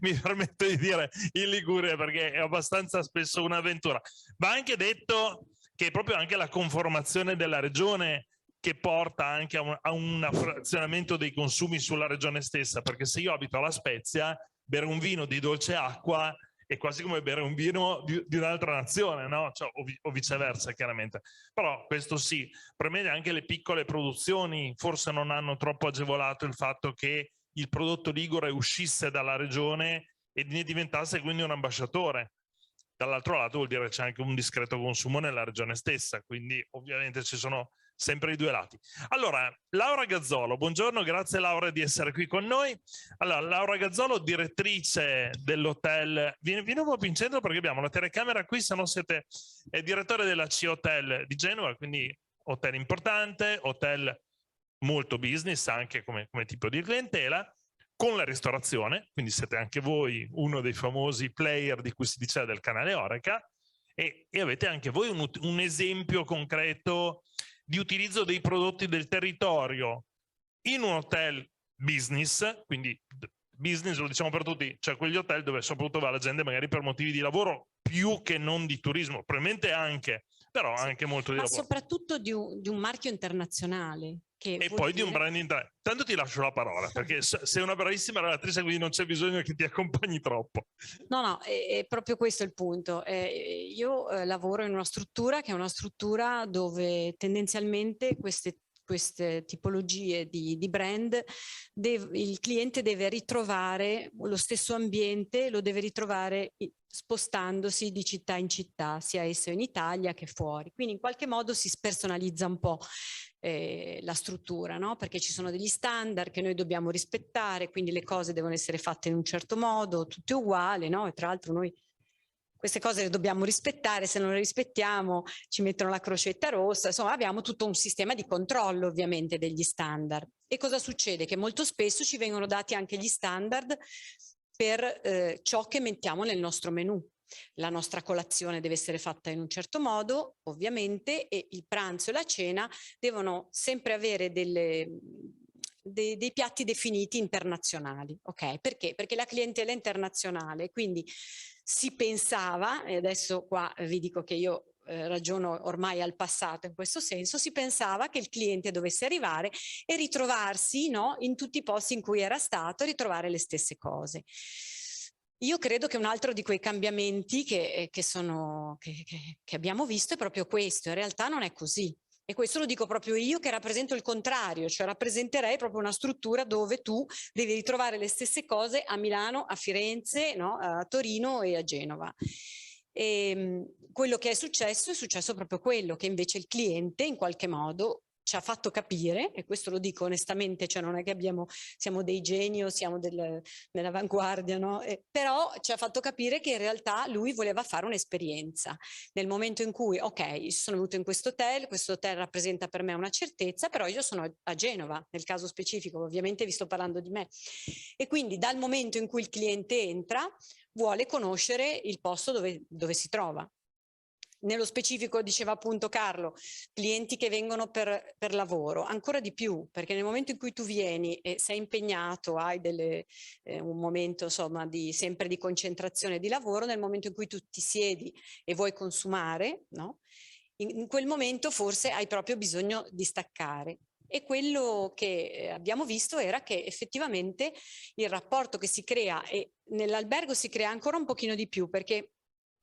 mi permetto di dire, in Liguria, perché è abbastanza spesso un'avventura. Va anche detto che è proprio anche la conformazione della regione che porta anche a un frazionamento dei consumi sulla regione stessa, perché se io abito a La Spezia, bere un vino di dolce acqua è quasi come bere un vino di un'altra nazione, no? Cioè, o viceversa, chiaramente. Però questo sì, per me anche le piccole produzioni forse non hanno troppo agevolato il fatto che il prodotto ligure uscisse dalla regione e ne diventasse quindi un ambasciatore. Dall'altro lato vuol dire che c'è anche un discreto consumo nella regione stessa, quindi ovviamente ci sono sempre i 2 lati. Allora, Laura Gazzolo, buongiorno, grazie Laura di essere qui con noi. Allora, Laura Gazzolo, direttrice dell'hotel, vieni un po' più in centro perché abbiamo la telecamera qui, se no siete, è direttore della C Hotel di Genova, quindi hotel importante, hotel molto business anche come tipo di clientela, con la ristorazione, quindi siete anche voi uno dei famosi player di cui si diceva del canale Horeca, e avete anche voi un esempio concreto di utilizzo dei prodotti del territorio in un hotel business, quindi business lo diciamo per tutti, cioè quegli hotel dove soprattutto va la gente magari per motivi di lavoro più che non di turismo, probabilmente anche, però anche molto di lavoro. Ma soprattutto di un marchio internazionale. E poi di un brand internazionale. Tanto ti lascio la parola, perché sei una bravissima relatrice, quindi non c'è bisogno che ti accompagni troppo. No, è proprio questo il punto. Io lavoro in una struttura che è una struttura dove tendenzialmente queste tipologie di brand, il cliente deve ritrovare lo stesso ambiente, lo deve ritrovare spostandosi di città in città, sia esso in Italia che fuori. Quindi in qualche modo si spersonalizza un po' la struttura, no? Perché ci sono degli standard che noi dobbiamo rispettare, quindi le cose devono essere fatte in un certo modo, tutte uguali, no? E tra l'altro noi queste cose le dobbiamo rispettare, se non le rispettiamo ci mettono la crocetta rossa, insomma abbiamo tutto un sistema di controllo ovviamente degli standard. E cosa succede? Che molto spesso ci vengono dati anche gli standard per ciò che mettiamo nel nostro menù. La nostra colazione deve essere fatta in un certo modo, ovviamente, e il pranzo e la cena devono sempre avere dei piatti definiti internazionali, ok? Perché? Perché la clientela è internazionale, quindi si pensava, e adesso qua vi dico che io ragiono ormai al passato in questo senso, si pensava che il cliente dovesse arrivare e ritrovarsi, no, in tutti i posti in cui era stato, ritrovare le stesse cose. Io credo che un altro di quei cambiamenti che abbiamo visto è proprio questo. In realtà non è così. E questo lo dico proprio io che rappresento il contrario, cioè rappresenterei proprio una struttura dove tu devi ritrovare le stesse cose a Milano, a Firenze, no? A Torino e a Genova. E quello che è successo proprio quello, che invece il cliente in qualche modo ci ha fatto capire, e questo lo dico onestamente, cioè non è che siamo dei geni o siamo nell'avanguardia, no? Però ci ha fatto capire che in realtà lui voleva fare un'esperienza. Nel momento in cui, ok, sono venuto in questo hotel rappresenta per me una certezza, però io sono a Genova, nel caso specifico, ovviamente vi sto parlando di me. E quindi dal momento in cui il cliente entra, vuole conoscere il posto dove si trova. Nello specifico, diceva appunto Carlo, clienti che vengono per lavoro, ancora di più, perché nel momento in cui tu vieni e sei impegnato, hai un momento insomma sempre di concentrazione di lavoro, nel momento in cui tu ti siedi e vuoi consumare, no? In quel momento forse hai proprio bisogno di staccare. E quello che abbiamo visto era che effettivamente il rapporto che si crea, e nell'albergo si crea ancora un pochino di più, perché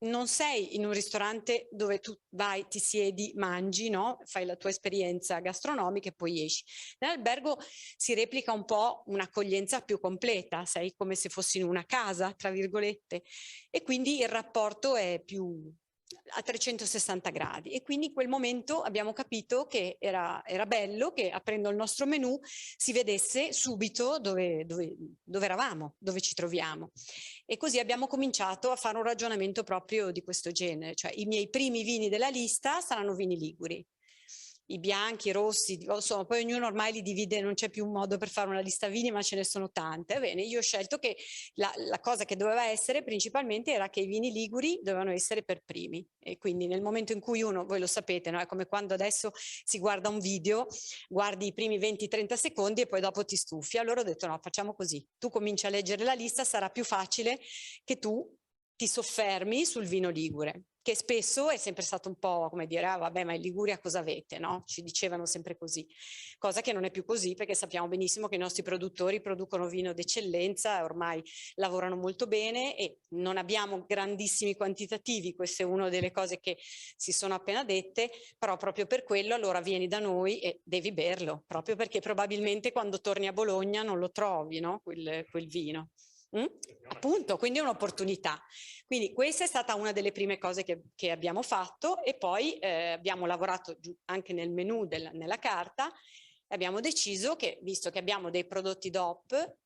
non sei in un ristorante dove tu vai, ti siedi, mangi, no? Fai la tua esperienza gastronomica e poi esci. Nell'albergo si replica un po' un'accoglienza più completa, sei come se fossi in una casa, tra virgolette, e quindi il rapporto è più a 360 gradi, e quindi in quel momento abbiamo capito che era bello che aprendo il nostro menù si vedesse subito dove eravamo, dove ci troviamo, e così abbiamo cominciato a fare un ragionamento proprio di questo genere, cioè i miei primi vini della lista saranno vini liguri. I bianchi, i rossi, insomma, poi ognuno ormai li divide, non c'è più un modo per fare una lista vini, ma ce ne sono tante. Bene, io ho scelto che la cosa che doveva essere principalmente era che i vini liguri dovevano essere per primi, e quindi nel momento in cui uno, voi lo sapete, no? È come quando adesso si guarda un video, guardi i primi 20-30 secondi e poi dopo ti stufi. Allora ho detto no, facciamo così, tu cominci a leggere la lista, sarà più facile che tu ti soffermi sul vino ligure, che spesso è sempre stato un po' come dire, ah vabbè, ma in Liguria cosa avete, no? Ci dicevano sempre così, cosa che non è più così, perché sappiamo benissimo che i nostri produttori producono vino d'eccellenza, ormai lavorano molto bene e non abbiamo grandissimi quantitativi, questa è una delle cose che si sono appena dette, però proprio per quello allora vieni da noi e devi berlo, proprio perché probabilmente quando torni a Bologna non lo trovi, no? Quel vino. Appunto, quindi è un'opportunità. Quindi questa è stata una delle prime cose che abbiamo fatto, e poi abbiamo lavorato anche nel menù nella carta, e abbiamo deciso che, visto che abbiamo dei prodotti DOP,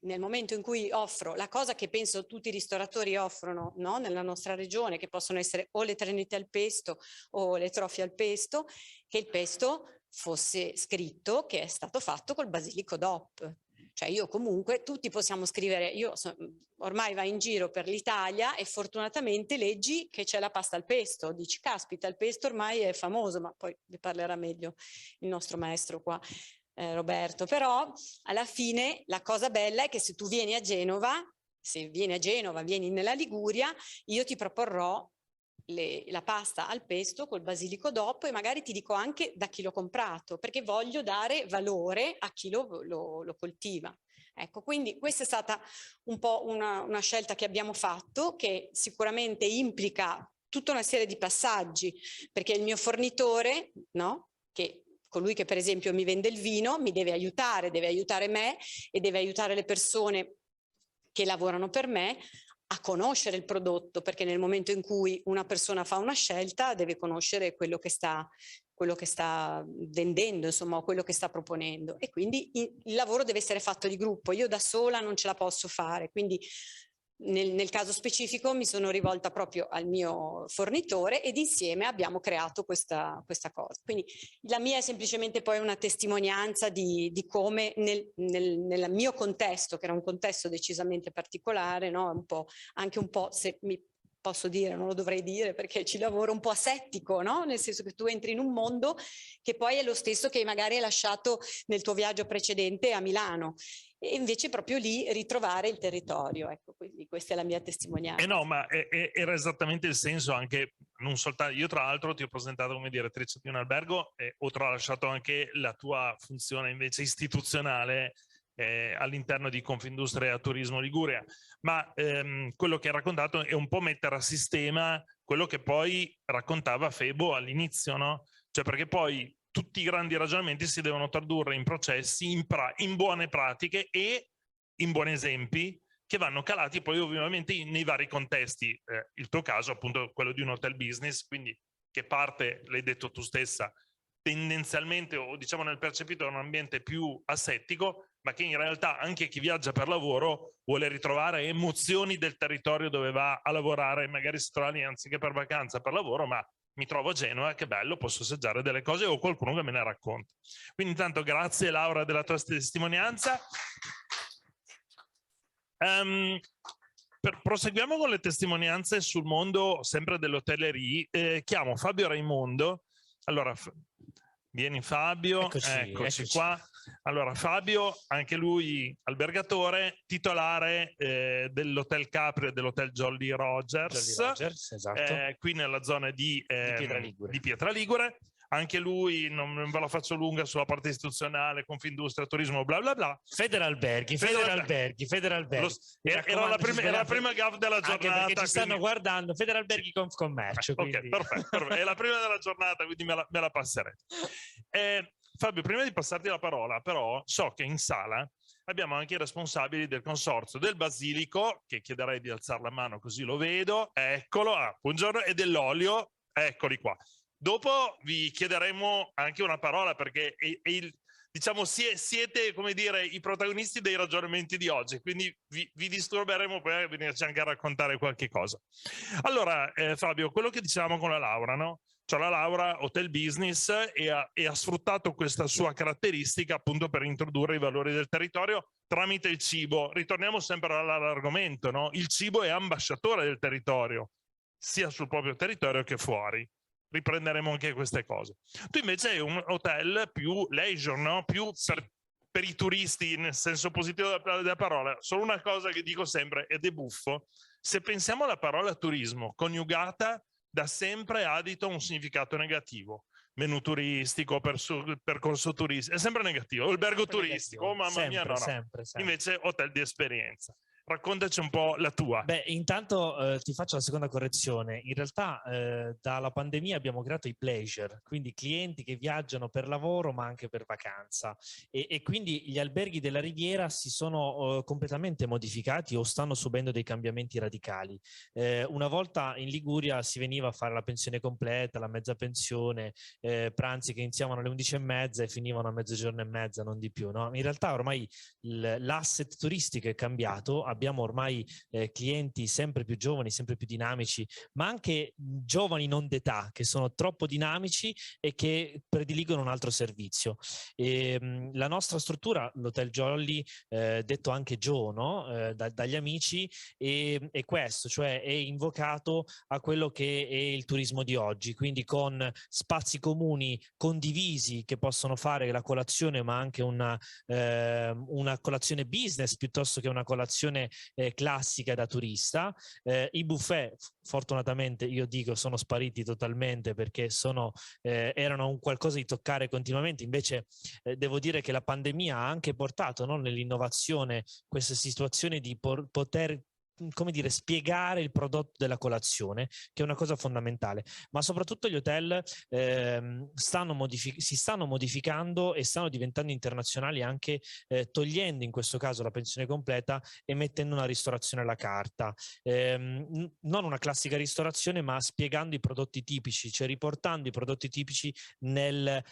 nel momento in cui offro la cosa che penso tutti i ristoratori offrono, no? Nella nostra regione, che possono essere o le trenite al pesto o le trofie al pesto, che il pesto fosse scritto che è stato fatto col basilico DOP. Cioè io comunque, tutti possiamo scrivere, ormai vai in giro per l'Italia e fortunatamente leggi che c'è la pasta al pesto, dici caspita, il pesto ormai è famoso, ma poi vi parlerà meglio il nostro maestro qua, Roberto. Però alla fine la cosa bella è che se tu vieni a Genova, vieni nella Liguria, io ti proporrò la pasta al pesto col basilico DOP, e magari ti dico anche da chi l'ho comprato, perché voglio dare valore a chi lo coltiva. Ecco, quindi questa è stata un po' una scelta che abbiamo fatto, che sicuramente implica tutta una serie di passaggi, perché il mio fornitore, no? Colui che per esempio mi vende il vino, mi deve aiutare me e deve aiutare le persone che lavorano per me a conoscere il prodotto, perché nel momento in cui una persona fa una scelta deve conoscere quello che sta vendendo, insomma, quello che sta proponendo, e quindi il lavoro deve essere fatto di gruppo. Io da sola non ce la posso fare, quindi nel caso specifico mi sono rivolta proprio al mio fornitore ed insieme abbiamo creato questa cosa. Quindi la mia è semplicemente poi una testimonianza di come nel mio contesto, che era un contesto decisamente particolare, no? Anche un po', se mi posso dire, non lo dovrei dire perché ci lavoro, un po' asettico, no? Nel senso che tu entri in un mondo che poi è lo stesso che magari hai lasciato nel tuo viaggio precedente a Milano. E invece proprio lì ritrovare il territorio, ecco, quindi questa è la mia testimonianza. No, ma era esattamente il senso anche, non soltanto, io tra l'altro ti ho presentato come direttrice di un albergo e ho tralasciato anche la tua funzione invece istituzionale all'interno di Confindustria Turismo Liguria, ma quello che hai raccontato è un po' mettere a sistema quello che poi raccontava Febo all'inizio, no? Cioè perché poi tutti i grandi ragionamenti si devono tradurre in processi, in buone pratiche e in buoni esempi che vanno calati poi ovviamente nei vari contesti. Il tuo caso appunto quello di un hotel business, quindi che parte, l'hai detto tu stessa, tendenzialmente o diciamo nel percepito da un ambiente più asettico, ma che in realtà anche chi viaggia per lavoro vuole ritrovare emozioni del territorio dove va a lavorare, magari si trova lì anziché per vacanza, per lavoro, ma mi trovo a Genova, che bello, posso assaggiare delle cose o qualcuno che me ne racconta. Quindi intanto grazie Laura della tua testimonianza. Proseguiamo con le testimonianze sul mondo sempre dell'hotellerie. Chiamo Fabio Raimondo. Allora, vieni Fabio, eccoci qua. Allora Fabio, anche lui albergatore, titolare dell'Hotel Capri e dell'Hotel Jolly Rogers, esatto. qui nella zona di Pietraligure. Anche lui, non ve la faccio lunga sulla parte istituzionale, Confindustria, turismo, bla bla bla. Federalberghi. Era la prima gaffe della giornata. Anche perché ci stanno guardando, Federalberghi Confcommercio. Ok, perfetto. È la prima della giornata, quindi me la passerete. Fabio, prima di passarti la parola, però, so che in sala abbiamo anche i responsabili del consorzio del Basilico, che chiederei di alzare la mano così lo vedo. Eccolo, buongiorno, e dell'olio, eccoli qua. Dopo vi chiederemo anche una parola perché diciamo siete come dire i protagonisti dei ragionamenti di oggi, quindi vi disturberemo poi a venirci anche a raccontare qualche cosa. Allora Fabio, quello che dicevamo con la Laura, no? Cioè la Laura hotel business e ha sfruttato questa sua caratteristica appunto per introdurre i valori del territorio tramite il cibo. Ritorniamo sempre all'argomento, no? Il cibo è ambasciatore del territorio, sia sul proprio territorio che fuori. Riprenderemo anche queste cose. Tu invece hai un hotel più leisure, no? Più per i turisti, nel senso positivo della parola. Solo una cosa che dico sempre, ed è buffo, se pensiamo alla parola turismo, coniugata da sempre adito a un significato negativo. Menù turistico, percorso turistico, è sempre negativo. Albergo turistico, oh mamma mia, no. Sempre. Invece hotel di esperienza. Raccontaci un po' la tua. Beh, intanto ti faccio la seconda correzione. In realtà dalla pandemia abbiamo creato i pleasure, quindi clienti che viaggiano per lavoro ma anche per vacanza e quindi gli alberghi della Riviera si sono completamente modificati o stanno subendo dei cambiamenti radicali. Una volta in Liguria si veniva a fare la pensione completa, la mezza pensione, pranzi che iniziavano alle 11:30 e finivano a mezzogiorno e mezza, non di più, no? In realtà ormai l'asset turistico è cambiato, abbiamo ormai clienti sempre più giovani, sempre più dinamici, ma anche giovani non d'età che sono troppo dinamici e che prediligono un altro servizio. La nostra struttura, l'Hotel Jolly, detto anche Joe, no? Dagli amici, è questo, cioè è invocato a quello che è il turismo di oggi, quindi con spazi comuni condivisi che possono fare la colazione, ma anche una colazione business piuttosto che una colazione classica da turista. I buffet fortunatamente io dico sono spariti totalmente perché erano un qualcosa di toccare continuamente, invece devo dire che la pandemia ha anche portato, no, nell'innovazione questa situazione di poter come dire, spiegare il prodotto della colazione, che è una cosa fondamentale, ma soprattutto gli hotel si stanno modificando e stanno diventando internazionali anche togliendo in questo caso la pensione completa e mettendo una ristorazione alla carta, non una classica ristorazione ma spiegando i prodotti tipici, cioè riportando i prodotti tipici nella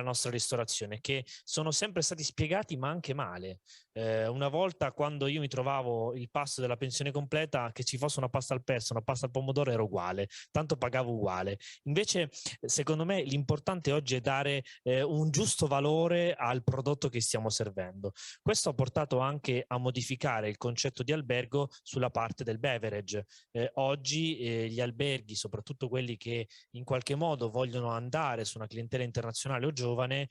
nostra ristorazione, che sono sempre stati spiegati ma anche male. Una volta quando io mi trovavo il pasto della pensione un'alimentazione completa, che ci fosse una pasta al pesto, una pasta al pomodoro, era uguale, tanto pagavo uguale. Invece, secondo me, l'importante oggi è dare un giusto valore al prodotto che stiamo servendo. Questo ha portato anche a modificare il concetto di albergo sulla parte del beverage. Oggi gli alberghi, soprattutto quelli che in qualche modo vogliono andare su una clientela internazionale o giovane,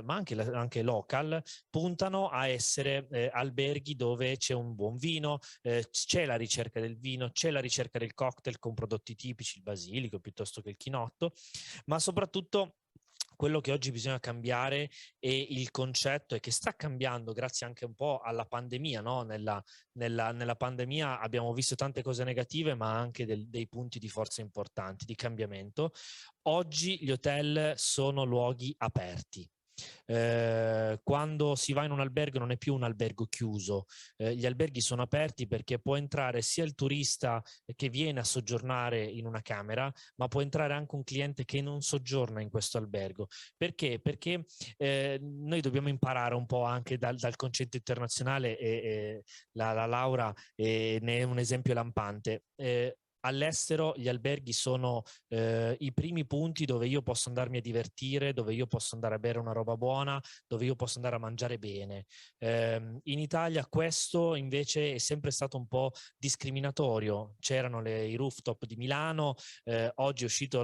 ma anche local, puntano a essere alberghi dove c'è un buon vino, c'è la ricerca del vino, c'è la ricerca del cocktail con prodotti tipici, il basilico piuttosto che il chinotto, ma soprattutto quello che oggi bisogna cambiare è il concetto, e che sta cambiando grazie anche un po' alla pandemia, no? Nella pandemia abbiamo visto tante cose negative, ma anche dei punti di forza importanti, di cambiamento. Oggi gli hotel sono luoghi aperti. Quando si va in un albergo non è più un albergo chiuso, gli alberghi sono aperti perché può entrare sia il turista che viene a soggiornare in una camera, ma può entrare anche un cliente che non soggiorna in questo albergo. Perché? Perché noi dobbiamo imparare un po' anche dal concetto internazionale, e la Laura ne è un esempio lampante. All'estero gli alberghi sono i primi punti dove io posso andarmi a divertire, dove io posso andare a bere una roba buona, dove io posso andare a mangiare bene. In Italia questo invece è sempre stato un po' discriminatorio. C'erano i rooftop di Milano, oggi è uscito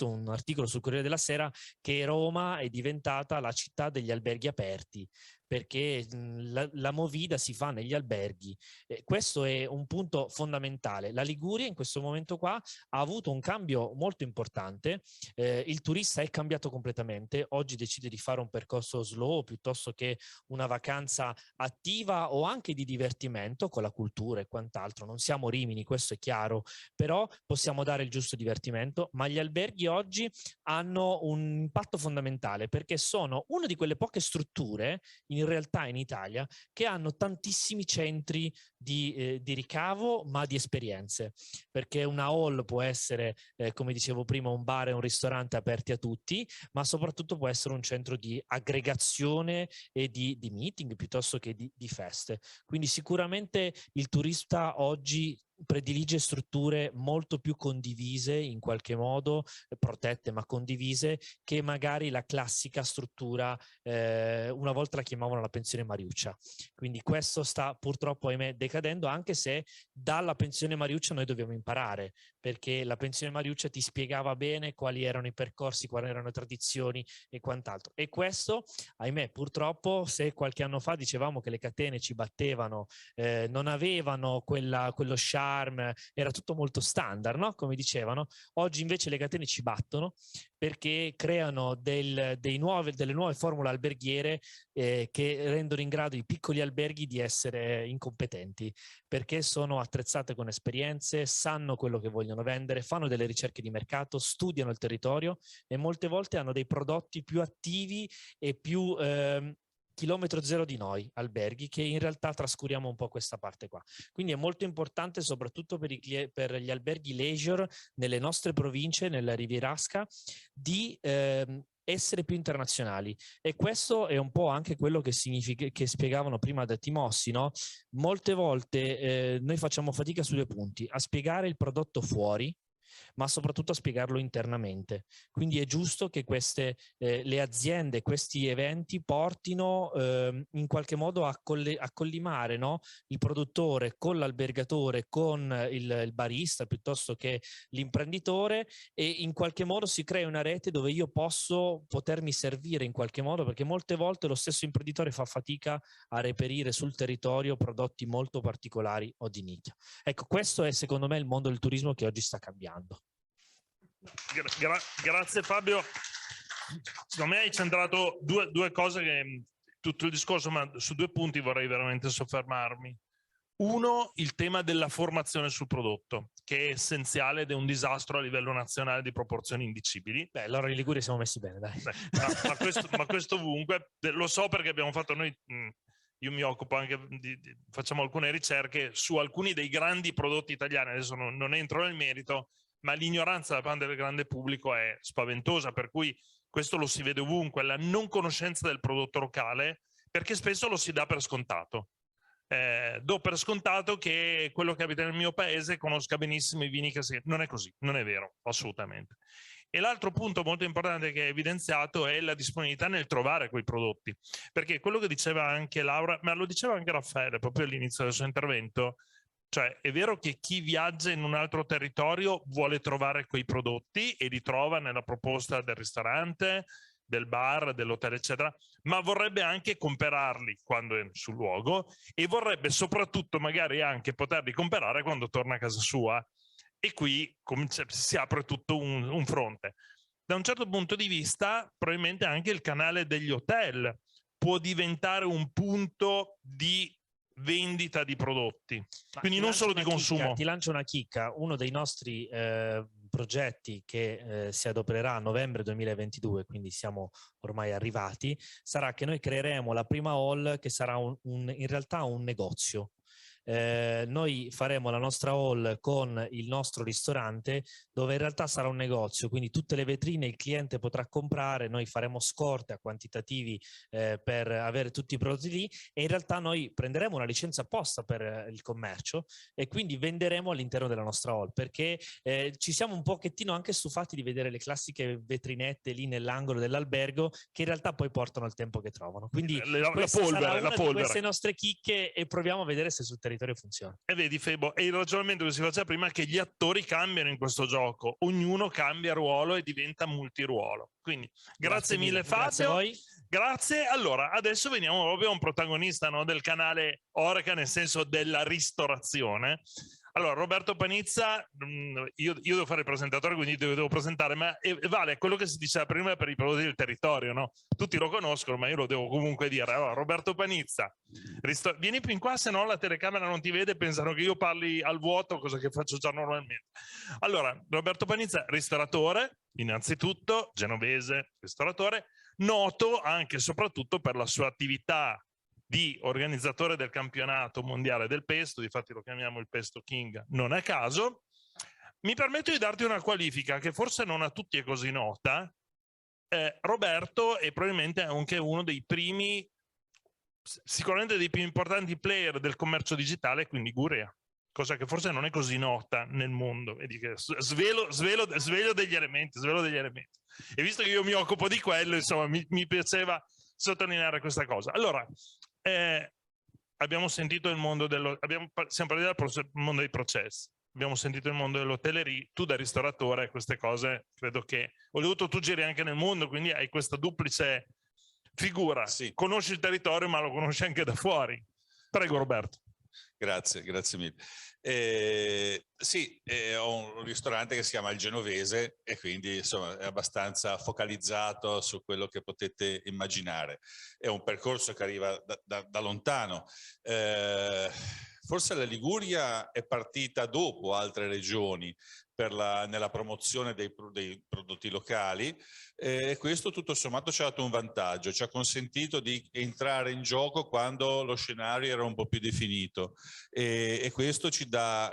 un articolo sul Corriere della Sera che Roma è diventata la città degli alberghi aperti, perché la movida si fa negli alberghi. Questo è un punto fondamentale. La Liguria in questo momento qua ha avuto un cambio molto importante, il turista è cambiato completamente, oggi decide di fare un percorso slow piuttosto che una vacanza attiva o anche di divertimento con la cultura e quant'altro. Non siamo Rimini, questo è chiaro, però possiamo dare il giusto divertimento, ma gli alberghi oggi hanno un impatto fondamentale perché sono una di quelle poche strutture in realtà in Italia che hanno tantissimi centri di ricavo, ma di esperienze, perché una hall può essere, come dicevo prima, un bar e un ristorante aperti a tutti, ma soprattutto può essere un centro di aggregazione e di meeting piuttosto che di feste. Quindi sicuramente il turista oggi predilige strutture molto più condivise, in qualche modo protette ma condivise, che magari la classica struttura, una volta la chiamavano la pensione Mariuccia. Quindi questo sta purtroppo, ahimè, decadendo, anche se dalla pensione Mariuccia noi dobbiamo imparare, perché la pensione Mariuccia ti spiegava bene quali erano i percorsi, quali erano le tradizioni e quant'altro. E questo, ahimè, purtroppo, se qualche anno fa dicevamo che le catene ci battevano, non avevano quello charme, era tutto molto standard, no? Come dicevano. Oggi invece le catene ci battono perché creano delle nuove formule alberghiere che rendono in grado i piccoli alberghi di essere incompetenti, perché sono attrezzate con esperienze, sanno quello che vogliono vendere, fanno delle ricerche di mercato, studiano il territorio e molte volte hanno dei prodotti più attivi e più chilometro zero di noi alberghi, che in realtà trascuriamo un po' questa parte qua. Quindi è molto importante, soprattutto per gli alberghi leisure nelle nostre province, nella Rivierasca, di essere più internazionali, e questo è un po' anche quello che spiegavano prima da Timossi, no? Molte volte noi facciamo fatica su due punti: a spiegare il prodotto fuori, ma soprattutto a spiegarlo internamente. Quindi è giusto che le aziende, questi eventi portino in qualche modo a collimare, no? Il produttore con l'albergatore, con il barista piuttosto che l'imprenditore, e in qualche modo si crea una rete dove io posso potermi servire in qualche modo, perché molte volte lo stesso imprenditore fa fatica a reperire sul territorio prodotti molto particolari o di nicchia. Ecco, questo è secondo me il mondo del turismo che oggi sta cambiando. Grazie Fabio. Secondo me hai centrato due cose, che tutto il discorso, ma su due punti vorrei veramente soffermarmi. Uno, il tema della formazione sul prodotto, che è essenziale ed è un disastro a livello nazionale di proporzioni indicibili. Beh, allora in Liguria siamo messi bene, dai. Ma questo ovunque, lo so perché abbiamo fatto noi, io mi occupo anche facciamo alcune ricerche su alcuni dei grandi prodotti italiani, adesso non entro nel merito, ma l'ignoranza da parte del grande pubblico è spaventosa, per cui questo lo si vede ovunque, la non conoscenza del prodotto locale, perché spesso lo si dà per scontato. Do per scontato che quello che abita nel mio paese conosca benissimo i vini che non è così, non è vero, assolutamente. E l'altro punto molto importante che è evidenziato è la disponibilità nel trovare quei prodotti, perché quello che diceva anche Laura, ma lo diceva anche Raffaele proprio all'inizio del suo intervento, cioè è vero che chi viaggia in un altro territorio vuole trovare quei prodotti e li trova nella proposta del ristorante, del bar, dell'hotel eccetera, ma vorrebbe anche comprarli quando è sul luogo e vorrebbe soprattutto magari anche poterli comprare quando torna a casa sua. E qui si apre tutto un fronte. Da un certo punto di vista, probabilmente anche il canale degli hotel può diventare un punto di vendita di prodotti, quindi non solo di consumo. Ti lancio una chicca, uno dei nostri progetti che si adopererà a novembre 2022, quindi siamo ormai arrivati, sarà che noi creeremo la prima hall che sarà in realtà un negozio. Noi faremo la nostra hall con il nostro ristorante, dove in realtà sarà un negozio, quindi tutte le vetrine il cliente potrà comprare, noi faremo scorte a quantitativi per avere tutti i prodotti lì, e in realtà noi prenderemo una licenza apposta per il commercio e quindi venderemo all'interno della nostra hall, perché ci siamo un pochettino anche stufati di vedere le classiche vetrinette lì nell'angolo dell'albergo che in realtà poi portano il tempo che trovano. Quindi la polvere, di queste nostre chicche e proviamo a vedere se sul territorio funziona. E vedi Febo, è il ragionamento che si faceva prima, che gli attori cambiano in questo gioco, ognuno cambia ruolo e diventa multiruolo. Quindi grazie mille Fabio. Grazie a voi. Grazie. Allora, adesso veniamo proprio a un protagonista, no, del canale Horeca, nel senso della ristorazione. Allora, Roberto Panizza, io devo fare il presentatore, quindi devo presentare, ma vale quello che si diceva prima per i prodotti del territorio, no? Tutti lo conoscono, ma io lo devo comunque dire. Allora, Roberto Panizza, vieni più in qua, se no la telecamera non ti vede, pensano che io parli al vuoto, cosa che faccio già normalmente. Allora, Roberto Panizza, ristoratore, innanzitutto, genovese, ristoratore, noto anche e soprattutto per la sua attività di organizzatore del campionato mondiale del pesto, difatti lo chiamiamo il Pesto King non a caso. Mi permetto di darti una qualifica che forse non a tutti è così nota. Roberto è probabilmente anche uno dei primi, sicuramente dei più importanti player del commercio digitale qui in Liguria, cosa che forse non è così nota nel mondo. Vedi che svelo degli elementi. E visto che io mi occupo di quello, insomma, mi piaceva sottolineare questa cosa. Allora, abbiamo sentito il mondo siamo partiti dal mondo dei processi, abbiamo sentito il mondo dell'hotellerie, tu da ristoratore queste cose credo che, oltretutto tu giri anche nel mondo, quindi hai questa duplice figura, sì. Conosci il territorio ma lo conosci anche da fuori. Prego Roberto. Grazie mille. Sì, ho un ristorante che si chiama Il Genovese e quindi insomma è abbastanza focalizzato su quello che potete immaginare. È un percorso che arriva da lontano. Forse la Liguria è partita dopo altre regioni nella promozione dei prodotti locali, e questo tutto sommato ci ha dato un vantaggio, ci ha consentito di entrare in gioco quando lo scenario era un po' più definito, e questo ci dà,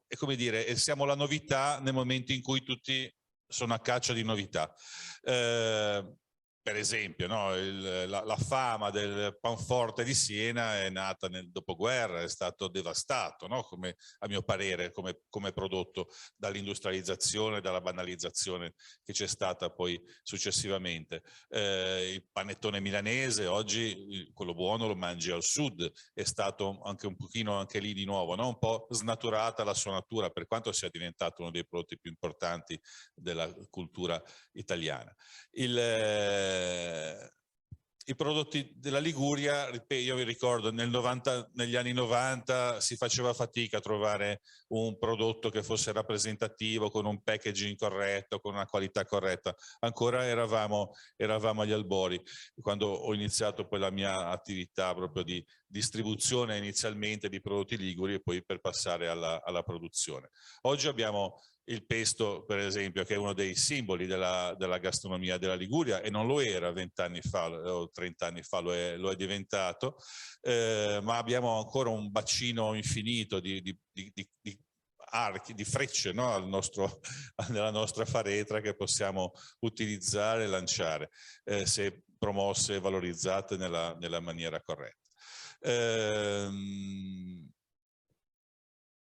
è come dire, siamo la novità nel momento in cui tutti sono a caccia di novità. Per esempio, no? La fama del panforte di Siena è nata nel dopoguerra, è stato devastato, no? Come, a mio parere, come prodotto dall'industrializzazione, dalla banalizzazione che c'è stata poi successivamente. Il panettone milanese, oggi quello buono lo mangi al sud, è stato anche un pochino anche lì di nuovo, no? Un po' snaturata la sua natura, per quanto sia diventato uno dei prodotti più importanti della cultura italiana. I prodotti della Liguria, io vi ricordo, negli anni 90 si faceva fatica a trovare un prodotto che fosse rappresentativo, con un packaging corretto, con una qualità corretta. Ancora eravamo agli albori, quando ho iniziato poi la mia attività proprio di distribuzione inizialmente di prodotti liguri e poi per passare alla produzione. Oggi abbiamo il pesto, per esempio, che è uno dei simboli della gastronomia della Liguria, e non lo era 20 anni fa o 30 anni fa, lo è diventato, ma abbiamo ancora un bacino infinito di archi, di frecce, no? Nella nostra faretra, che possiamo utilizzare e lanciare, se promosse e valorizzate nella maniera corretta.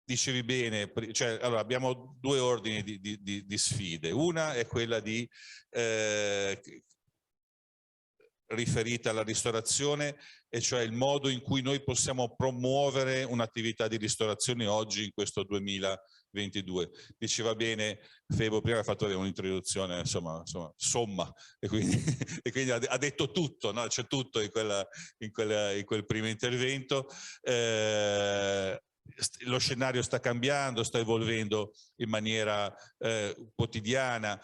Dicevi bene, cioè, allora, abbiamo due ordini di sfide. Una è quella riferita alla ristorazione, e cioè il modo in cui noi possiamo promuovere un'attività di ristorazione oggi in questo 2022. Diceva bene Febo, prima ha fatto un'introduzione insomma, e quindi ha detto tutto, no? C'è tutto in quel primo intervento. Lo scenario sta cambiando, sta evolvendo in maniera quotidiana.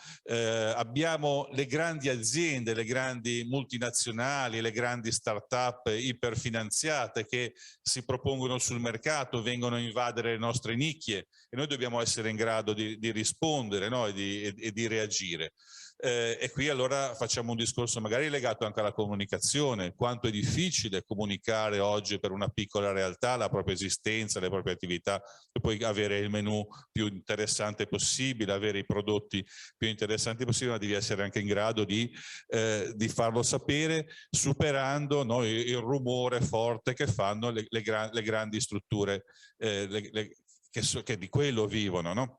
Abbiamo le grandi aziende, le grandi multinazionali, le grandi start-up iperfinanziate che si propongono sul mercato, vengono a invadere le nostre nicchie, e noi dobbiamo essere in grado di rispondere, no? e di reagire. E qui allora facciamo un discorso magari legato anche alla comunicazione, quanto è difficile comunicare oggi per una piccola realtà la propria esistenza, le proprie attività, e poi avere il menù più interessante possibile, avere i prodotti più interessanti possibile, ma devi essere anche in grado di farlo sapere, superando, no, il rumore forte che fanno le grandi strutture che di quello vivono, no?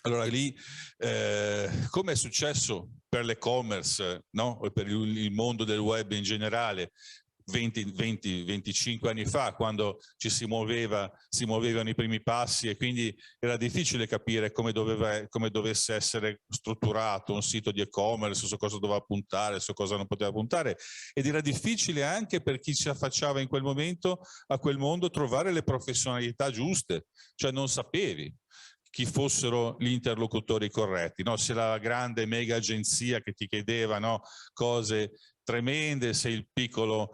Allora lì, come è successo per l'e-commerce, no? O per il mondo del web in generale, 20-25 anni fa, quando si muovevano i primi passi, e quindi era difficile capire come dovesse essere strutturato un sito di e-commerce, su cosa doveva puntare, su cosa non poteva puntare, ed era difficile anche per chi si affacciava in quel momento a quel mondo trovare le professionalità giuste, cioè non sapevi chi fossero gli interlocutori corretti, no? Se la grande mega agenzia che ti chiedeva, no, cose tremende, se il piccolo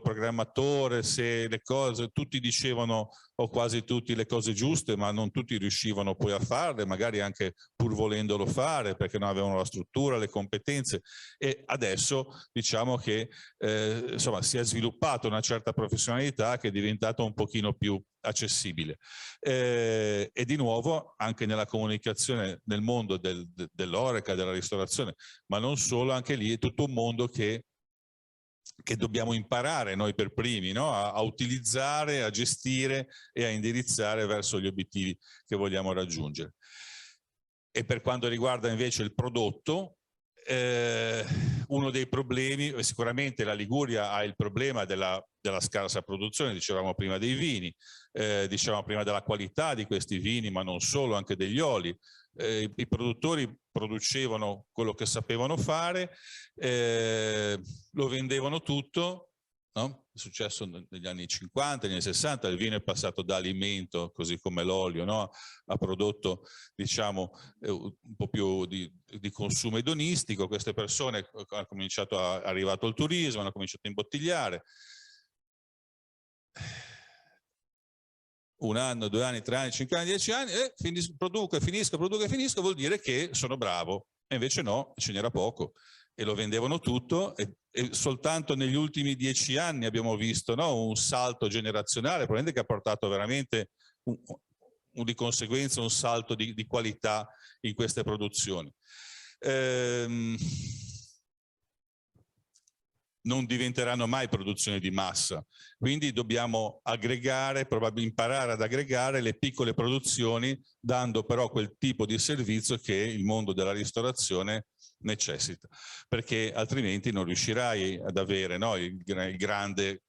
programmatore, se le cose, tutti dicevano, o quasi tutti, le cose giuste, ma non tutti riuscivano poi a farle, magari anche pur volendolo fare, perché non avevano la struttura, le competenze. E adesso diciamo che insomma, si è sviluppata una certa professionalità che è diventata un pochino più accessibile. E di nuovo anche nella comunicazione nel mondo dell'Horeca, della ristorazione, ma non solo, anche lì è tutto un mondo che dobbiamo imparare noi per primi, no? a utilizzare, a gestire e a indirizzare verso gli obiettivi che vogliamo raggiungere. E per quanto riguarda invece il prodotto, uno dei problemi, sicuramente la Liguria ha il problema della scarsa produzione, dicevamo prima dei vini, dicevamo prima della qualità di questi vini, ma non solo, anche degli oli. I produttori producevano quello che sapevano fare, lo vendevano tutto, no? È successo negli anni 50, negli anni 60, il vino è passato da alimento, così come l'olio, no? A prodotto, diciamo, un po' più di consumo edonistico. Queste persone hanno cominciato, è arrivato il turismo, hanno cominciato a imbottigliare. 1 anno, 2 anni, 3 anni, 5 anni, 10 anni, produco e finisco, vuol dire che sono bravo. E invece no, ce n'era poco. E lo vendevano tutto, e soltanto negli ultimi 10 anni abbiamo visto, no, un salto generazionale, probabilmente, che ha portato veramente di conseguenza un salto di qualità in queste produzioni. Non diventeranno mai produzioni di massa, quindi dobbiamo aggregare, imparare ad aggregare le piccole produzioni, dando però quel tipo di servizio che il mondo della ristorazione necessita, perché altrimenti non riuscirai ad avere, no, il grande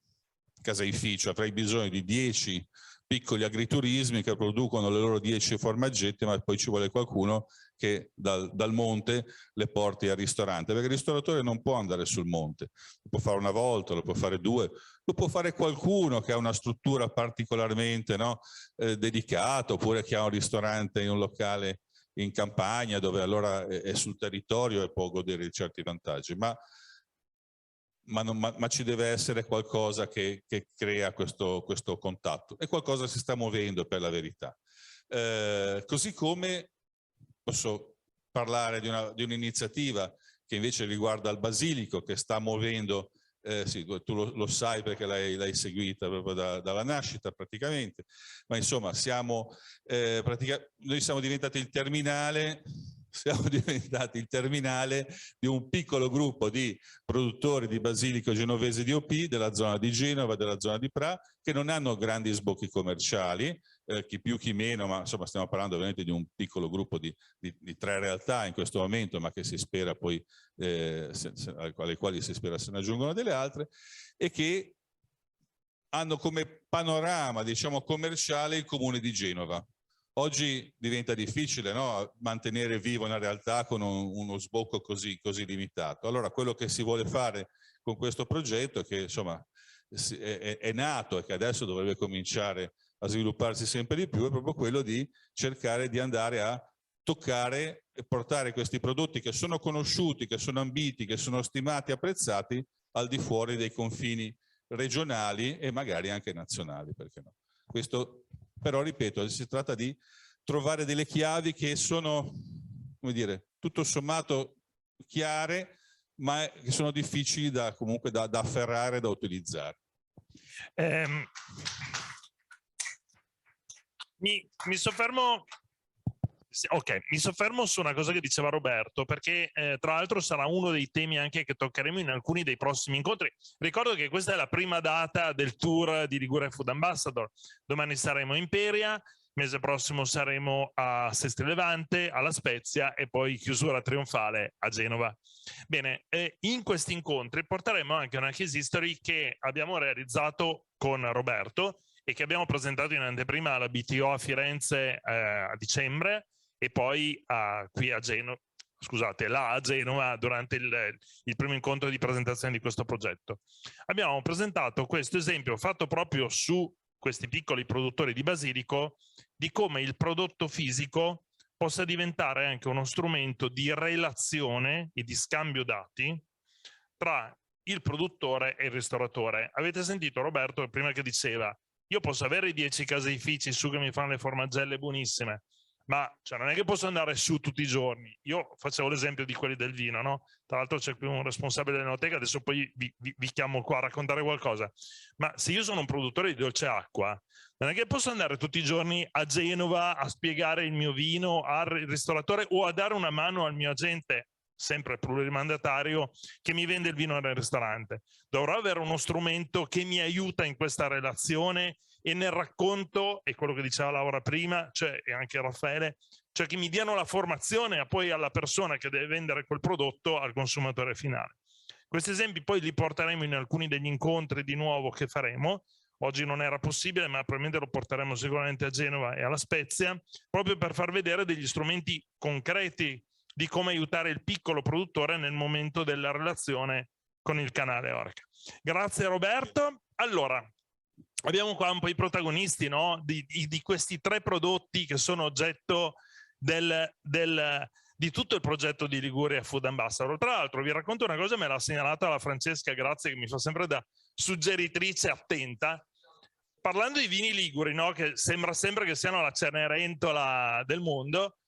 caseificio. Avrai bisogno di 10 piccoli agriturismi che producono le loro 10 formaggetti, ma poi ci vuole qualcuno che dal monte le porti al ristorante, perché il ristoratore non può andare sul monte, lo può fare una volta, lo può fare 2, lo può fare qualcuno che ha una struttura particolarmente, no, dedicata, oppure che ha un ristorante in un locale in campagna, dove allora è sul territorio e può godere di certi vantaggi, ma ci deve essere qualcosa che crea questo contatto, e qualcosa si sta muovendo, per la verità. Così come posso parlare di un'iniziativa che invece riguarda il Basilico, che sta muovendo, sì, tu lo sai perché l'hai seguita proprio dalla nascita praticamente, ma insomma noi siamo diventati il terminale siamo diventati il terminale di un piccolo gruppo di produttori di basilico genovese DOP della zona di Genova, della zona di Pra, che non hanno grandi sbocchi commerciali, chi più chi meno, ma insomma stiamo parlando ovviamente di un piccolo gruppo di 3 realtà in questo momento, ma che si spera poi, alle quali si spera se ne aggiungono delle altre, e che hanno come panorama, diciamo, commerciale il comune di Genova. Oggi diventa difficile, no, mantenere viva una realtà con uno sbocco così limitato. Allora quello che si vuole fare con questo progetto, che insomma è nato e che adesso dovrebbe cominciare a svilupparsi sempre di più, è proprio quello di cercare di andare a toccare e portare questi prodotti che sono conosciuti, che sono ambiti, che sono stimati e apprezzati al di fuori dei confini regionali e magari anche nazionali, perché no? Questo però, ripeto, si tratta di trovare delle chiavi che sono, come dire, tutto sommato chiare, ma che sono difficili comunque da afferrare, da utilizzare. Mi soffermo su una cosa che diceva Roberto, perché tra l'altro sarà uno dei temi anche che toccheremo in alcuni dei prossimi incontri. Ricordo che questa è la prima data del tour di Liguria Food Ambassador. Domani saremo a Imperia, mese prossimo saremo a Sestri Levante, alla Spezia e poi chiusura trionfale a Genova. Bene, in questi incontri porteremo anche una case history che abbiamo realizzato con Roberto e che abbiamo presentato in anteprima alla BTO a Firenze a dicembre, e poi qui a Genova, scusate, là a Genova durante il primo incontro di presentazione di questo progetto. Abbiamo presentato questo esempio fatto proprio su questi piccoli produttori di basilico, di come il prodotto fisico possa diventare anche uno strumento di relazione e di scambio dati tra il produttore e il ristoratore. Avete sentito Roberto prima che diceva: io posso avere 10 caseifici su che mi fanno le formaggelle buonissime, ma cioè, non è che posso andare su tutti i giorni. Io facevo l'esempio di quelli del vino, no? Tra l'altro c'è qui un responsabile dell'enoteca, adesso poi vi chiamo qua a raccontare qualcosa. Ma se io sono un produttore di dolce acqua, non è che posso andare tutti i giorni a Genova a spiegare il mio vino al ristoratore o a dare una mano al mio agente, sempre plurimandatario, che mi vende il vino nel ristorante. Dovrò avere uno strumento che mi aiuta in questa relazione e nel racconto, e quello che diceva Laura prima, cioè, e anche Raffaele, cioè che mi diano la formazione poi alla persona che deve vendere quel prodotto al consumatore finale. Questi esempi poi li porteremo in alcuni degli incontri di nuovo che faremo. Oggi non era possibile, ma probabilmente lo porteremo sicuramente a Genova e alla Spezia, proprio per far vedere degli strumenti concreti di come aiutare il piccolo produttore nel momento della relazione con il canale Oreca. Grazie Roberto. Allora, abbiamo qua un po' i protagonisti, no? di questi 3 prodotti che sono oggetto di tutto il progetto di Liguria Food Ambassador. Tra l'altro vi racconto una cosa, me l'ha segnalata la Francesca Grazia, che mi fa sempre da suggeritrice attenta. Parlando di vini liguri, no? Che sembra sempre che siano la Cenerentola del mondo,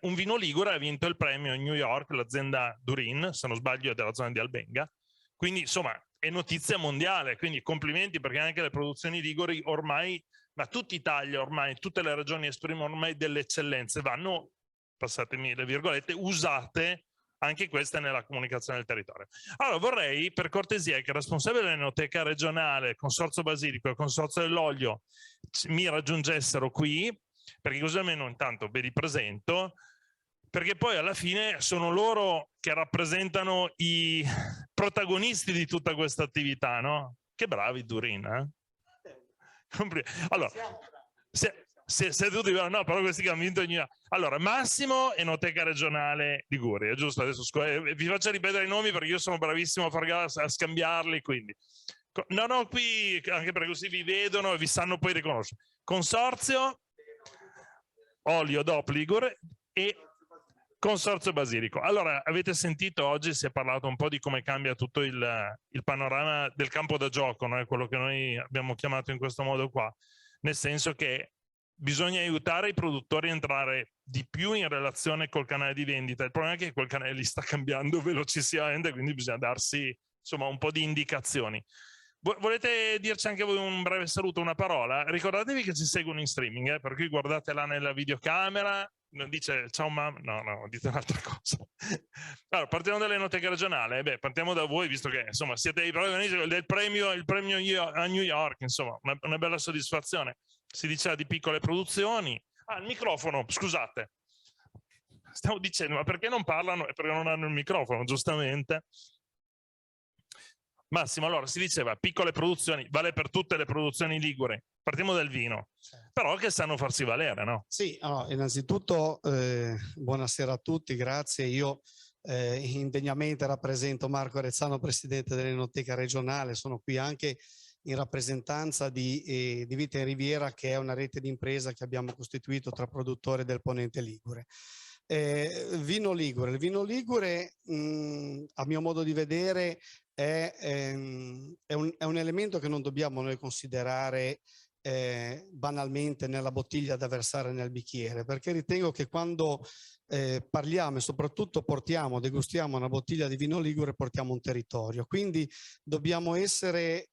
un vino ligure ha vinto il premio in New York, l'azienda Durin, se non sbaglio è della zona di Albenga, quindi insomma è notizia mondiale, quindi complimenti, perché anche le produzioni liguri ormai, ma tutta Italia ormai, tutte le regioni esprimono ormai delle eccellenze, vanno, passatemi le virgolette, usate anche queste nella comunicazione del territorio. Allora vorrei per cortesia che il responsabile dell'Enoteca regionale, Consorzio Basilico e Consorzio dell'Olio mi raggiungessero qui, perché così almeno intanto ve li presento, perché poi alla fine sono loro che rappresentano i protagonisti di tutta questa attività, no? Che bravi Durin, eh? Allora, se tutti no, però questi che hanno vinto allora, Massimo, Enoteca regionale Liguria, giusto? Adesso vi faccio ripetere i nomi perché io sono bravissimo a scambiarli, quindi no, qui anche perché così vi vedono e vi sanno poi riconoscere. Consorzio Olio DOP Ligure e Consorzio Basilico. Allora, avete sentito oggi, si è parlato un po' di come cambia tutto il panorama del campo da gioco, no? È quello che noi abbiamo chiamato in questo modo qua, nel senso che bisogna aiutare i produttori a entrare di più in relazione col canale di vendita. Il problema è che quel canale li sta cambiando velocissimamente, quindi bisogna darsi insomma un po' di indicazioni. Volete dirci anche voi un breve saluto, una parola? Ricordatevi che ci seguono in streaming, per cui guardate là nella videocamera, Dice ciao mamma, no, dite un'altra cosa. Allora, partiamo dall'Enoteca regionale. Partiamo da voi, visto che insomma siete i protagonisti del premio a New York, insomma, una bella soddisfazione. Si diceva di piccole produzioni. Il microfono, scusate. Stavo dicendo, ma perché non parlano? Perché non hanno il microfono, giustamente. Massimo, allora si diceva piccole produzioni, vale per tutte le produzioni liguri. Partiamo dal vino, però che sanno farsi valere, no? Sì, allora, innanzitutto buonasera a tutti, grazie. Io indegnamente rappresento Marco Arezzano, presidente dell'Enoteca regionale, sono qui anche in rappresentanza di Vita in Riviera, che è una rete di impresa che abbiamo costituito tra produttori del Ponente Ligure. Il vino ligure a mio modo di vedere è un elemento che non dobbiamo noi considerare banalmente nella bottiglia da versare nel bicchiere, perché ritengo che quando parliamo e soprattutto degustiamo una bottiglia di vino ligure, portiamo un territorio, quindi dobbiamo essere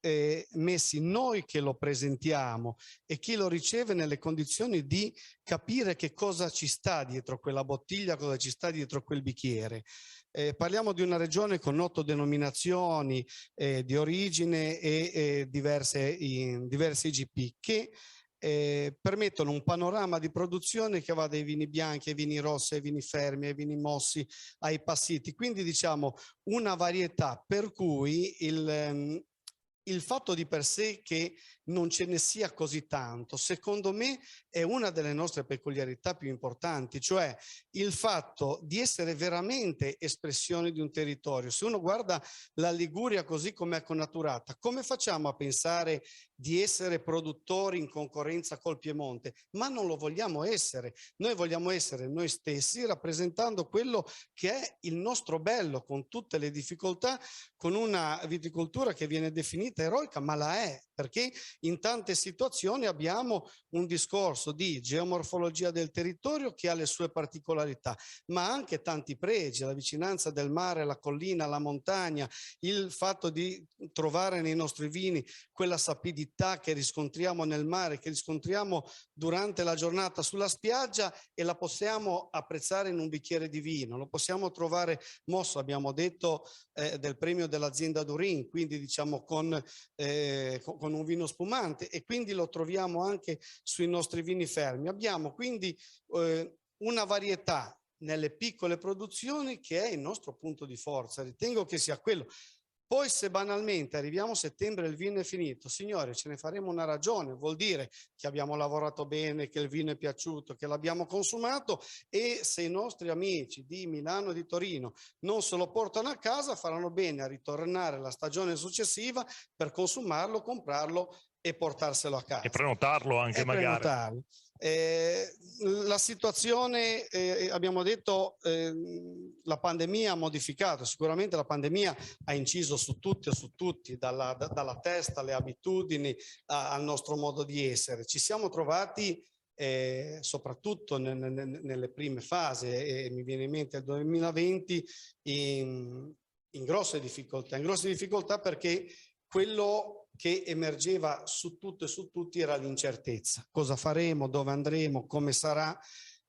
messi noi che lo presentiamo e chi lo riceve nelle condizioni di capire che cosa ci sta dietro quella bottiglia, cosa ci sta dietro quel bicchiere. Parliamo di una regione con 8 denominazioni di origine e diverse IGP che permettono un panorama di produzione che va dai vini bianchi ai vini rossi, ai vini fermi, ai vini mossi, ai passiti. Quindi diciamo una varietà per cui il fatto di per sé che non ce ne sia così tanto, secondo me è una delle nostre peculiarità più importanti, cioè il fatto di essere veramente espressione di un territorio. Se uno guarda la Liguria così come è connaturata, come facciamo a pensare di essere produttori in concorrenza col Piemonte? Ma non lo vogliamo essere. Noi vogliamo essere noi stessi, rappresentando quello che è il nostro bello, con tutte le difficoltà, con una viticoltura che viene definita eroica, ma la è, perché in tante situazioni abbiamo un discorso di geomorfologia del territorio che ha le sue particolarità, ma anche tanti pregi, la vicinanza del mare, la collina, la montagna, il fatto di trovare nei nostri vini quella sapidità che riscontriamo nel mare, che riscontriamo durante la giornata sulla spiaggia e la possiamo apprezzare in un bicchiere di vino, lo possiamo trovare mosso, abbiamo detto del premio dell'azienda Durin, quindi diciamo con un vino spumante, e quindi lo troviamo anche sui nostri vini fermi. Abbiamo quindi una varietà nelle piccole produzioni che è il nostro punto di forza, ritengo che sia quello. Poi se banalmente arriviamo a settembre e il vino è finito, signore, ce ne faremo una ragione, vuol dire che abbiamo lavorato bene, che il vino è piaciuto, che l'abbiamo consumato, e se i nostri amici di Milano e di Torino non se lo portano a casa, faranno bene a ritornare la stagione successiva per consumarlo, comprarlo e portarselo a casa. E prenotarlo anche magari. La situazione, abbiamo detto, la pandemia ha modificato, sicuramente la pandemia ha inciso su tutti e su tutti, dalla testa alle abitudini al nostro modo di essere. Ci siamo trovati soprattutto nelle prime fasi, e mi viene in mente il 2020, in grosse difficoltà perché quello che emergeva su tutto e su tutti era l'incertezza. Cosa faremo, dove andremo, come sarà?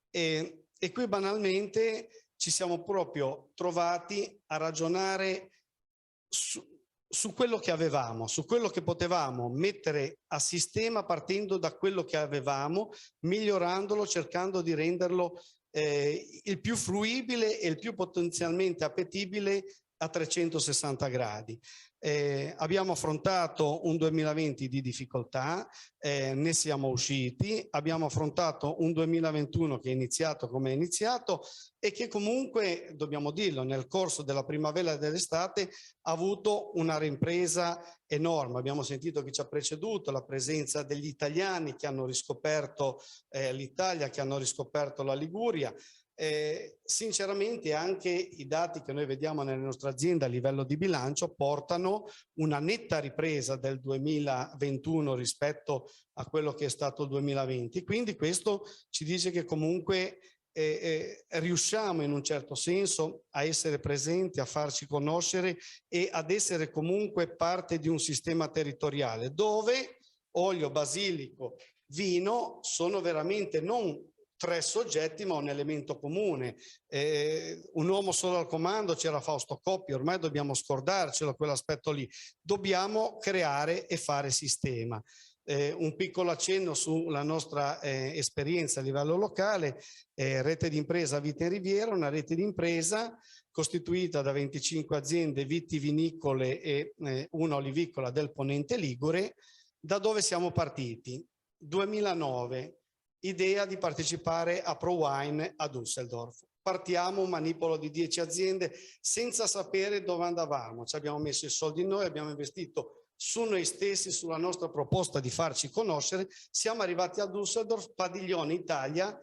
E qui banalmente ci siamo proprio trovati a ragionare su quello che avevamo, su quello che potevamo mettere a sistema partendo da quello che avevamo, migliorandolo, cercando di renderlo il più fruibile e il più potenzialmente appetibile a 360 gradi. Abbiamo affrontato un 2020 di difficoltà, ne siamo usciti, abbiamo affrontato un 2021 che è iniziato come è iniziato e che comunque, dobbiamo dirlo, nel corso della primavera e dell'estate ha avuto una ripresa enorme. Abbiamo sentito chi ci ha preceduto, la presenza degli italiani che hanno riscoperto l'Italia, che hanno riscoperto la Liguria. Sinceramente anche i dati che noi vediamo nelle nostre aziende a livello di bilancio portano una netta ripresa del 2021 rispetto a quello che è stato il 2020, quindi questo ci dice che comunque riusciamo in un certo senso a essere presenti, a farci conoscere e ad essere comunque parte di un sistema territoriale dove olio, basilico, vino sono veramente non 3 soggetti ma un elemento comune. Un uomo solo al comando, c'era Fausto Coppi, ormai dobbiamo scordarcelo quell'aspetto lì. Dobbiamo creare e fare sistema. Un piccolo accenno sulla nostra esperienza a livello locale, rete di impresa Vite in Riviera, una rete di impresa costituita da 25 aziende vitivinicole e una olivicola del Ponente Ligure. Da dove siamo partiti? 2009, idea di partecipare a ProWine a Düsseldorf. Partiamo un manipolo di 10 aziende senza sapere dove andavamo. Ci abbiamo messo i soldi noi, abbiamo investito su noi stessi, sulla nostra proposta di farci conoscere. Siamo arrivati a Düsseldorf, Padiglione Italia.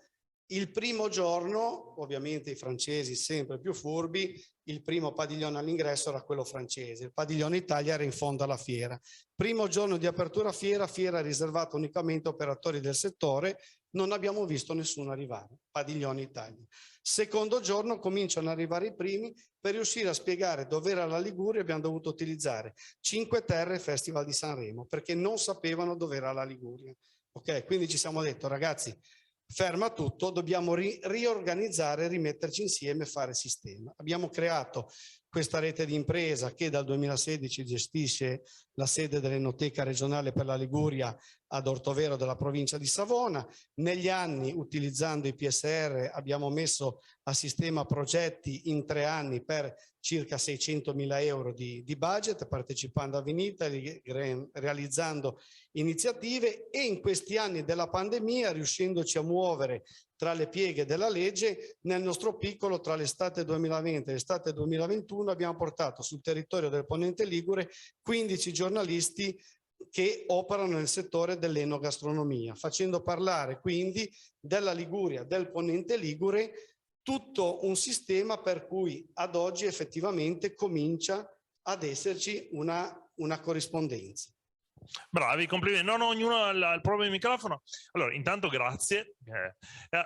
Il primo giorno, ovviamente i francesi sempre più furbi, il primo padiglione all'ingresso era quello francese, il Padiglione Italia era in fondo alla fiera. Primo giorno di apertura fiera riservata unicamente a operatori del settore, non abbiamo visto nessuno arrivare, Padiglione Italia. Secondo giorno cominciano ad arrivare i primi, per riuscire a spiegare dove era la Liguria abbiamo dovuto utilizzare Cinque Terre e Festival di Sanremo, perché non sapevano dove era la Liguria. Ok, quindi ci siamo detto ragazzi, ferma tutto, dobbiamo riorganizzare, rimetterci insieme e fare sistema. Abbiamo creato questa rete di impresa che dal 2016 gestisce la sede dell'Enoteca regionale per la Liguria ad Ortovero della provincia di Savona. Negli anni, utilizzando i PSR, abbiamo messo a sistema progetti in 3 anni per circa 600.000 euro di budget, partecipando a Vinitaly, realizzando iniziative, e in questi anni della pandemia, riuscendoci a muovere tra le pieghe della legge, nel nostro piccolo, tra l'estate 2020 e l'estate 2021, abbiamo portato sul territorio del Ponente Ligure 15 giornalisti che operano nel settore dell'enogastronomia, facendo parlare quindi della Liguria, del Ponente Ligure, tutto un sistema per cui ad oggi effettivamente comincia ad esserci una corrispondenza. Bravi, complimenti. Non ognuno ha il proprio microfono. Allora, intanto grazie.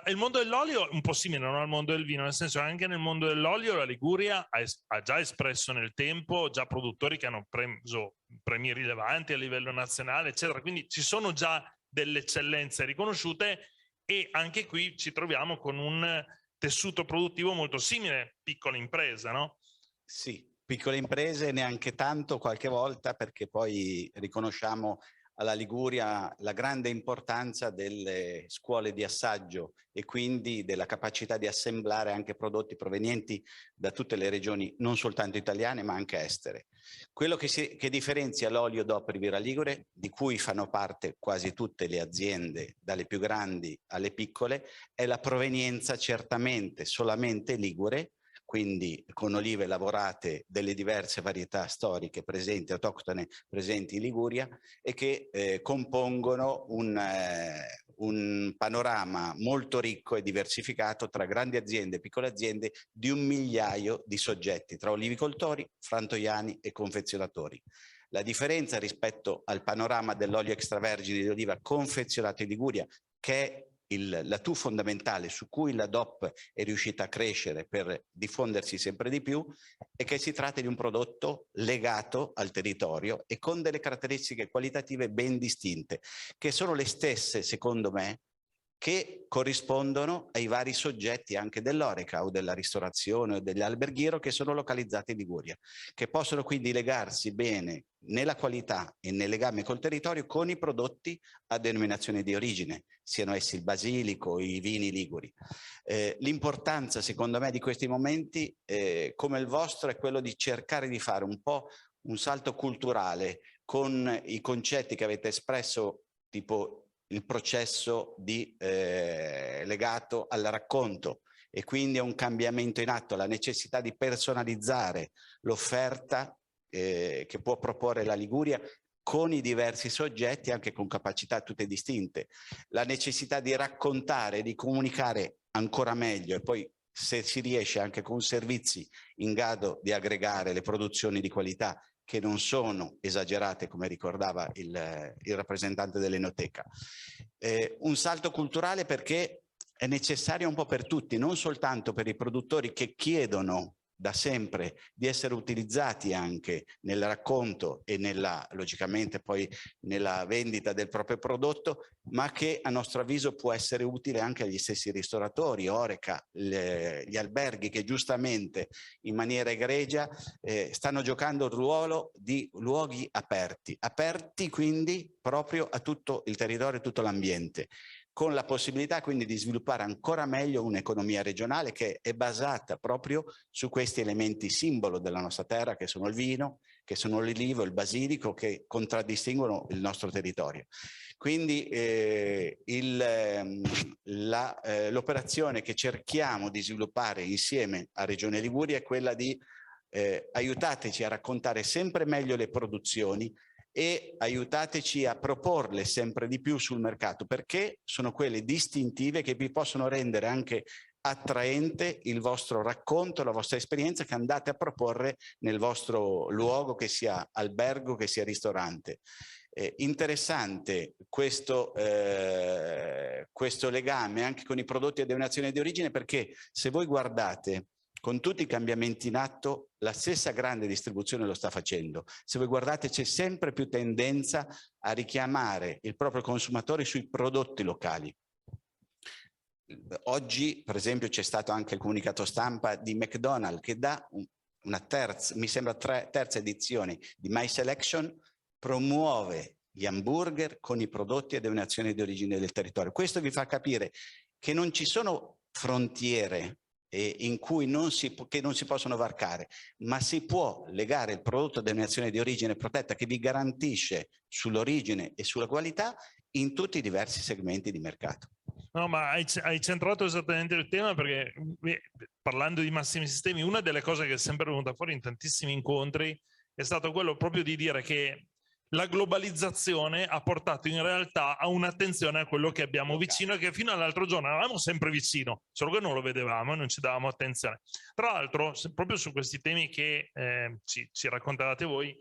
Il mondo dell'olio è un po' simile, non al mondo del vino, nel senso che anche nel mondo dell'olio la Liguria ha già espresso nel tempo già produttori che hanno preso premi rilevanti a livello nazionale, eccetera. Quindi ci sono già delle eccellenze riconosciute e anche qui ci troviamo con un tessuto produttivo molto simile, piccola impresa, no? Sì. Piccole imprese neanche tanto qualche volta, perché poi riconosciamo alla Liguria la grande importanza delle scuole di assaggio e quindi della capacità di assemblare anche prodotti provenienti da tutte le regioni, non soltanto italiane ma anche estere. Quello che differenzia l'olio DOP Riviera Ligure, di cui fanno parte quasi tutte le aziende, dalle più grandi alle piccole, è la provenienza certamente solamente ligure, quindi con olive lavorate delle diverse varietà storiche presenti, autoctone presenti in Liguria, e che compongono un panorama molto ricco e diversificato tra grandi aziende e piccole aziende di 1 migliaio di soggetti, tra olivicoltori, frantoiani e confezionatori. La differenza rispetto al panorama dell'olio extravergine di oliva confezionato in Liguria, che è l'attu fondamentale su cui la DOP è riuscita a crescere per diffondersi sempre di più, è che si tratta di un prodotto legato al territorio e con delle caratteristiche qualitative ben distinte, che sono le stesse, secondo me, che corrispondono ai vari soggetti anche dell'Oreca o della ristorazione o dell'alberghiero che sono localizzati in Liguria, che possono quindi legarsi bene nella qualità e nel legame col territorio con i prodotti a denominazione di origine, siano essi il basilico, i vini liguri. L'importanza, secondo me, di questi momenti, come il vostro, è quello di cercare di fare un po' un salto culturale con i concetti che avete espresso, tipo il processo legato al racconto, e quindi è un cambiamento in atto, la necessità di personalizzare l'offerta che può proporre la Liguria con i diversi soggetti, anche con capacità tutte distinte, la necessità di raccontare, di comunicare ancora meglio, e poi se si riesce anche con servizi in grado di aggregare le produzioni di qualità che non sono esagerate, come ricordava il rappresentante dell'Enoteca. Un salto culturale perché è necessario un po' per tutti, non soltanto per i produttori che chiedono da sempre di essere utilizzati anche nel racconto e logicamente poi nella vendita del proprio prodotto, ma che a nostro avviso può essere utile anche agli stessi ristoratori, Horeca, gli alberghi che giustamente in maniera egregia stanno giocando il ruolo di luoghi aperti quindi proprio a tutto il territorio e tutto l'ambiente, con la possibilità quindi di sviluppare ancora meglio un'economia regionale che è basata proprio su questi elementi simbolo della nostra terra, che sono il vino, che sono l'olivo, il basilico, che contraddistinguono il nostro territorio. Quindi l'operazione che cerchiamo di sviluppare insieme a Regione Liguria è quella di aiutateci a raccontare sempre meglio le produzioni e aiutateci a proporle sempre di più sul mercato, perché sono quelle distintive che vi possono rendere anche attraente il vostro racconto, la vostra esperienza che andate a proporre nel vostro luogo, che sia albergo, che sia ristorante. Interessante questo legame anche con i prodotti a denominazione di origine, perché se voi guardate con tutti i cambiamenti in atto, la stessa grande distribuzione lo sta facendo. Se voi guardate c'è sempre più tendenza a richiamare il proprio consumatore sui prodotti locali. Oggi, per esempio, c'è stato anche il comunicato stampa di McDonald's che dà una terza, mi sembra terza edizione di My Selection, promuove gli hamburger con i prodotti a denominazione di origine del territorio. Questo vi fa capire che non ci sono frontiere in cui che non si possono varcare, ma si può legare il prodotto a denominazione di origine protetta che vi garantisce sull'origine e sulla qualità in tutti i diversi segmenti di mercato. No, ma hai centrato esattamente il tema, perché parlando di massimi sistemi, una delle cose che è sempre venuta fuori in tantissimi incontri è stato quello proprio di dire che la globalizzazione ha portato in realtà a un'attenzione a quello che abbiamo vicino e che fino all'altro giorno eravamo sempre vicino, solo che non lo vedevamo e non ci davamo attenzione. Tra l'altro, proprio su questi temi che ci raccontavate voi,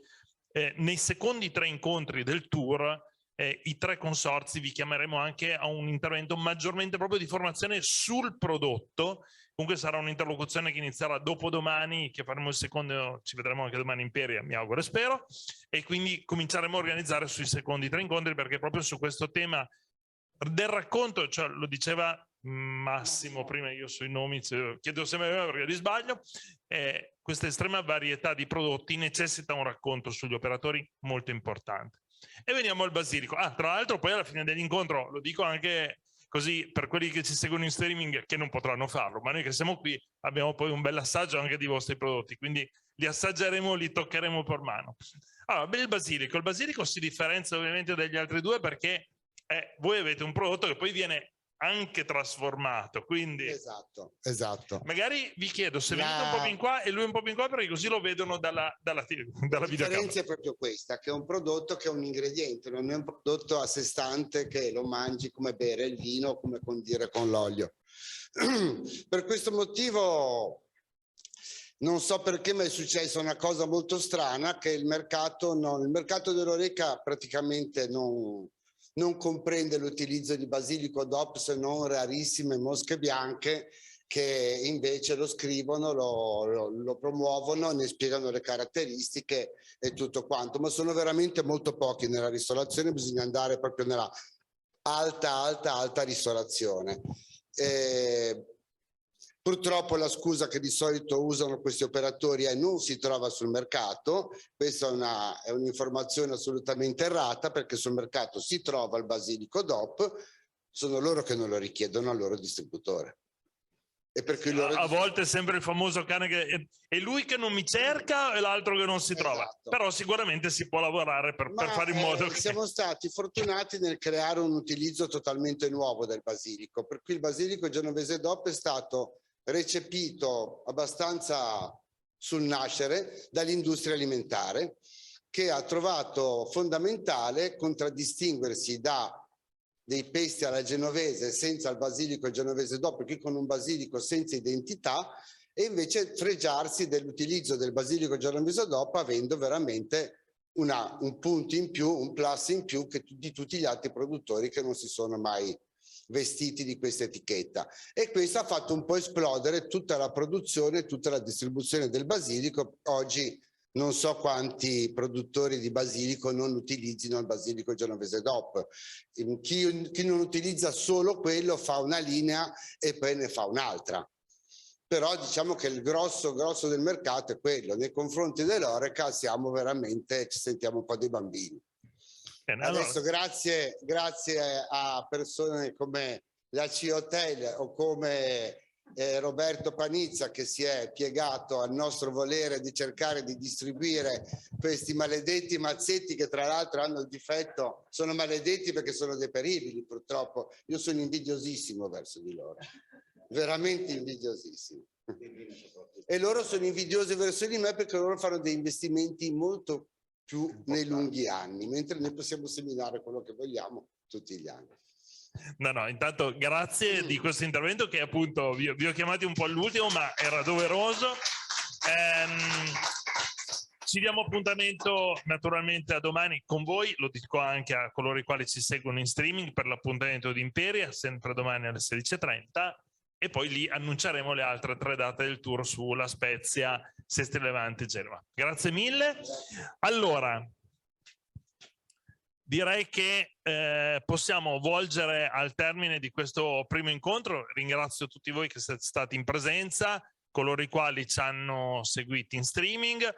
nei secondi 3 incontri del tour, i 3 consorzi vi chiameremo anche a un intervento maggiormente proprio di formazione sul prodotto. Comunque sarà un'interlocuzione che inizierà dopodomani, che faremo il secondo, ci vedremo anche domani in Peria, mi auguro e spero, e quindi cominceremo a organizzare sui secondi 3 incontri, perché proprio su questo tema del racconto, cioè lo diceva Massimo prima, io sui nomi chiedo sempre perché li sbaglio, questa estrema varietà di prodotti necessita un racconto sugli operatori molto importante. E veniamo al basilico. Tra l'altro poi alla fine dell'incontro, lo dico anche così per quelli che ci seguono in streaming che non potranno farlo, ma noi che siamo qui abbiamo poi un bel assaggio anche dei vostri prodotti, quindi li assaggeremo, li toccheremo per mano. Allora, il basilico si differenzia ovviamente dagli altri 2 perché voi avete un prodotto che poi viene anche trasformato, quindi esatto. Magari vi chiedo se venite un po' più in qua e lui un po' più in qua, perché così lo vedono dalla videocamera. La differenza è proprio questa, che è un prodotto che è un ingrediente, non è un prodotto a sé stante che lo mangi come bere il vino, come condire con l'olio. Per questo motivo non so perché, ma è successa una cosa molto strana, che il mercato dell'Horeca praticamente non comprende l'utilizzo di basilico DOP, se non rarissime mosche bianche che invece lo scrivono, lo promuovono, ne spiegano le caratteristiche e tutto quanto, ma sono veramente molto pochi nella ristorazione, bisogna andare proprio nella alta ristorazione. Purtroppo la scusa che di solito usano questi operatori è non si trova sul mercato. Questa è un'informazione assolutamente errata, perché sul mercato si trova il basilico DOP, sono loro che non lo richiedono al loro distributore. E per cui loro... A volte è sempre il famoso cane che è lui che non mi cerca e l'altro che non si trova, però sicuramente si può lavorare per fare in modo che... Siamo stati fortunati nel creare un utilizzo totalmente nuovo del basilico, per cui il basilico genovese DOP è stato recepito abbastanza sul nascere dall'industria alimentare, che ha trovato fondamentale contraddistinguersi da dei pesti alla genovese senza il basilico genovese DOP, perché con un basilico senza identità, e invece fregiarsi dell'utilizzo del basilico genovese DOP avendo veramente un punto in più, un plus in più di tutti gli altri produttori che non si sono mai vestiti di questa etichetta, e questo ha fatto un po' esplodere tutta la produzione, tutta la distribuzione del basilico. Oggi non so quanti produttori di basilico non utilizzino il basilico genovese DOP. Chi non utilizza solo quello fa una linea e poi ne fa un'altra. Però diciamo che il grosso del mercato è quello. Nei confronti dell'Oreca siamo veramente, ci sentiamo un po' dei bambini. Bene, Adesso grazie a persone come la C-Hotel o come Roberto Panizza, che si è piegato al nostro volere di cercare di distribuire questi maledetti mazzetti, che tra l'altro hanno il difetto, sono maledetti perché sono deperibili purtroppo. Io sono invidiosissimo verso di loro, veramente invidiosissimo. E loro sono invidiosi verso di me perché loro fanno dei investimenti molto più nei lunghi anni, mentre noi possiamo seminare quello che vogliamo tutti gli anni. No, intanto grazie di questo intervento, che appunto vi ho chiamati un po' all'ultimo, ma era doveroso. Ci diamo appuntamento naturalmente a domani con voi, lo dico anche a coloro i quali ci seguono in streaming per l'appuntamento di Imperia, sempre domani alle 16:30, e poi lì annunceremo le altre 3 date del tour su La Spezia, Sestri Levante e Genova. Grazie mille. Allora, direi che possiamo volgere al termine di questo primo incontro. Ringrazio tutti voi che siete stati in presenza, coloro i quali ci hanno seguiti in streaming.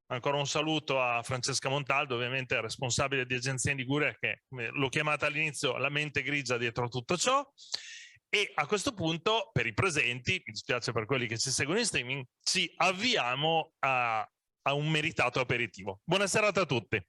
Ancora un saluto a Francesca Montaldo, ovviamente responsabile di Agenzia in Liguria, che l'ho chiamata all'inizio la mente grigia dietro a tutto ciò. E a questo punto, per i presenti, mi dispiace per quelli che ci seguono in streaming, ci avviamo a un meritato aperitivo. Buona serata a tutti.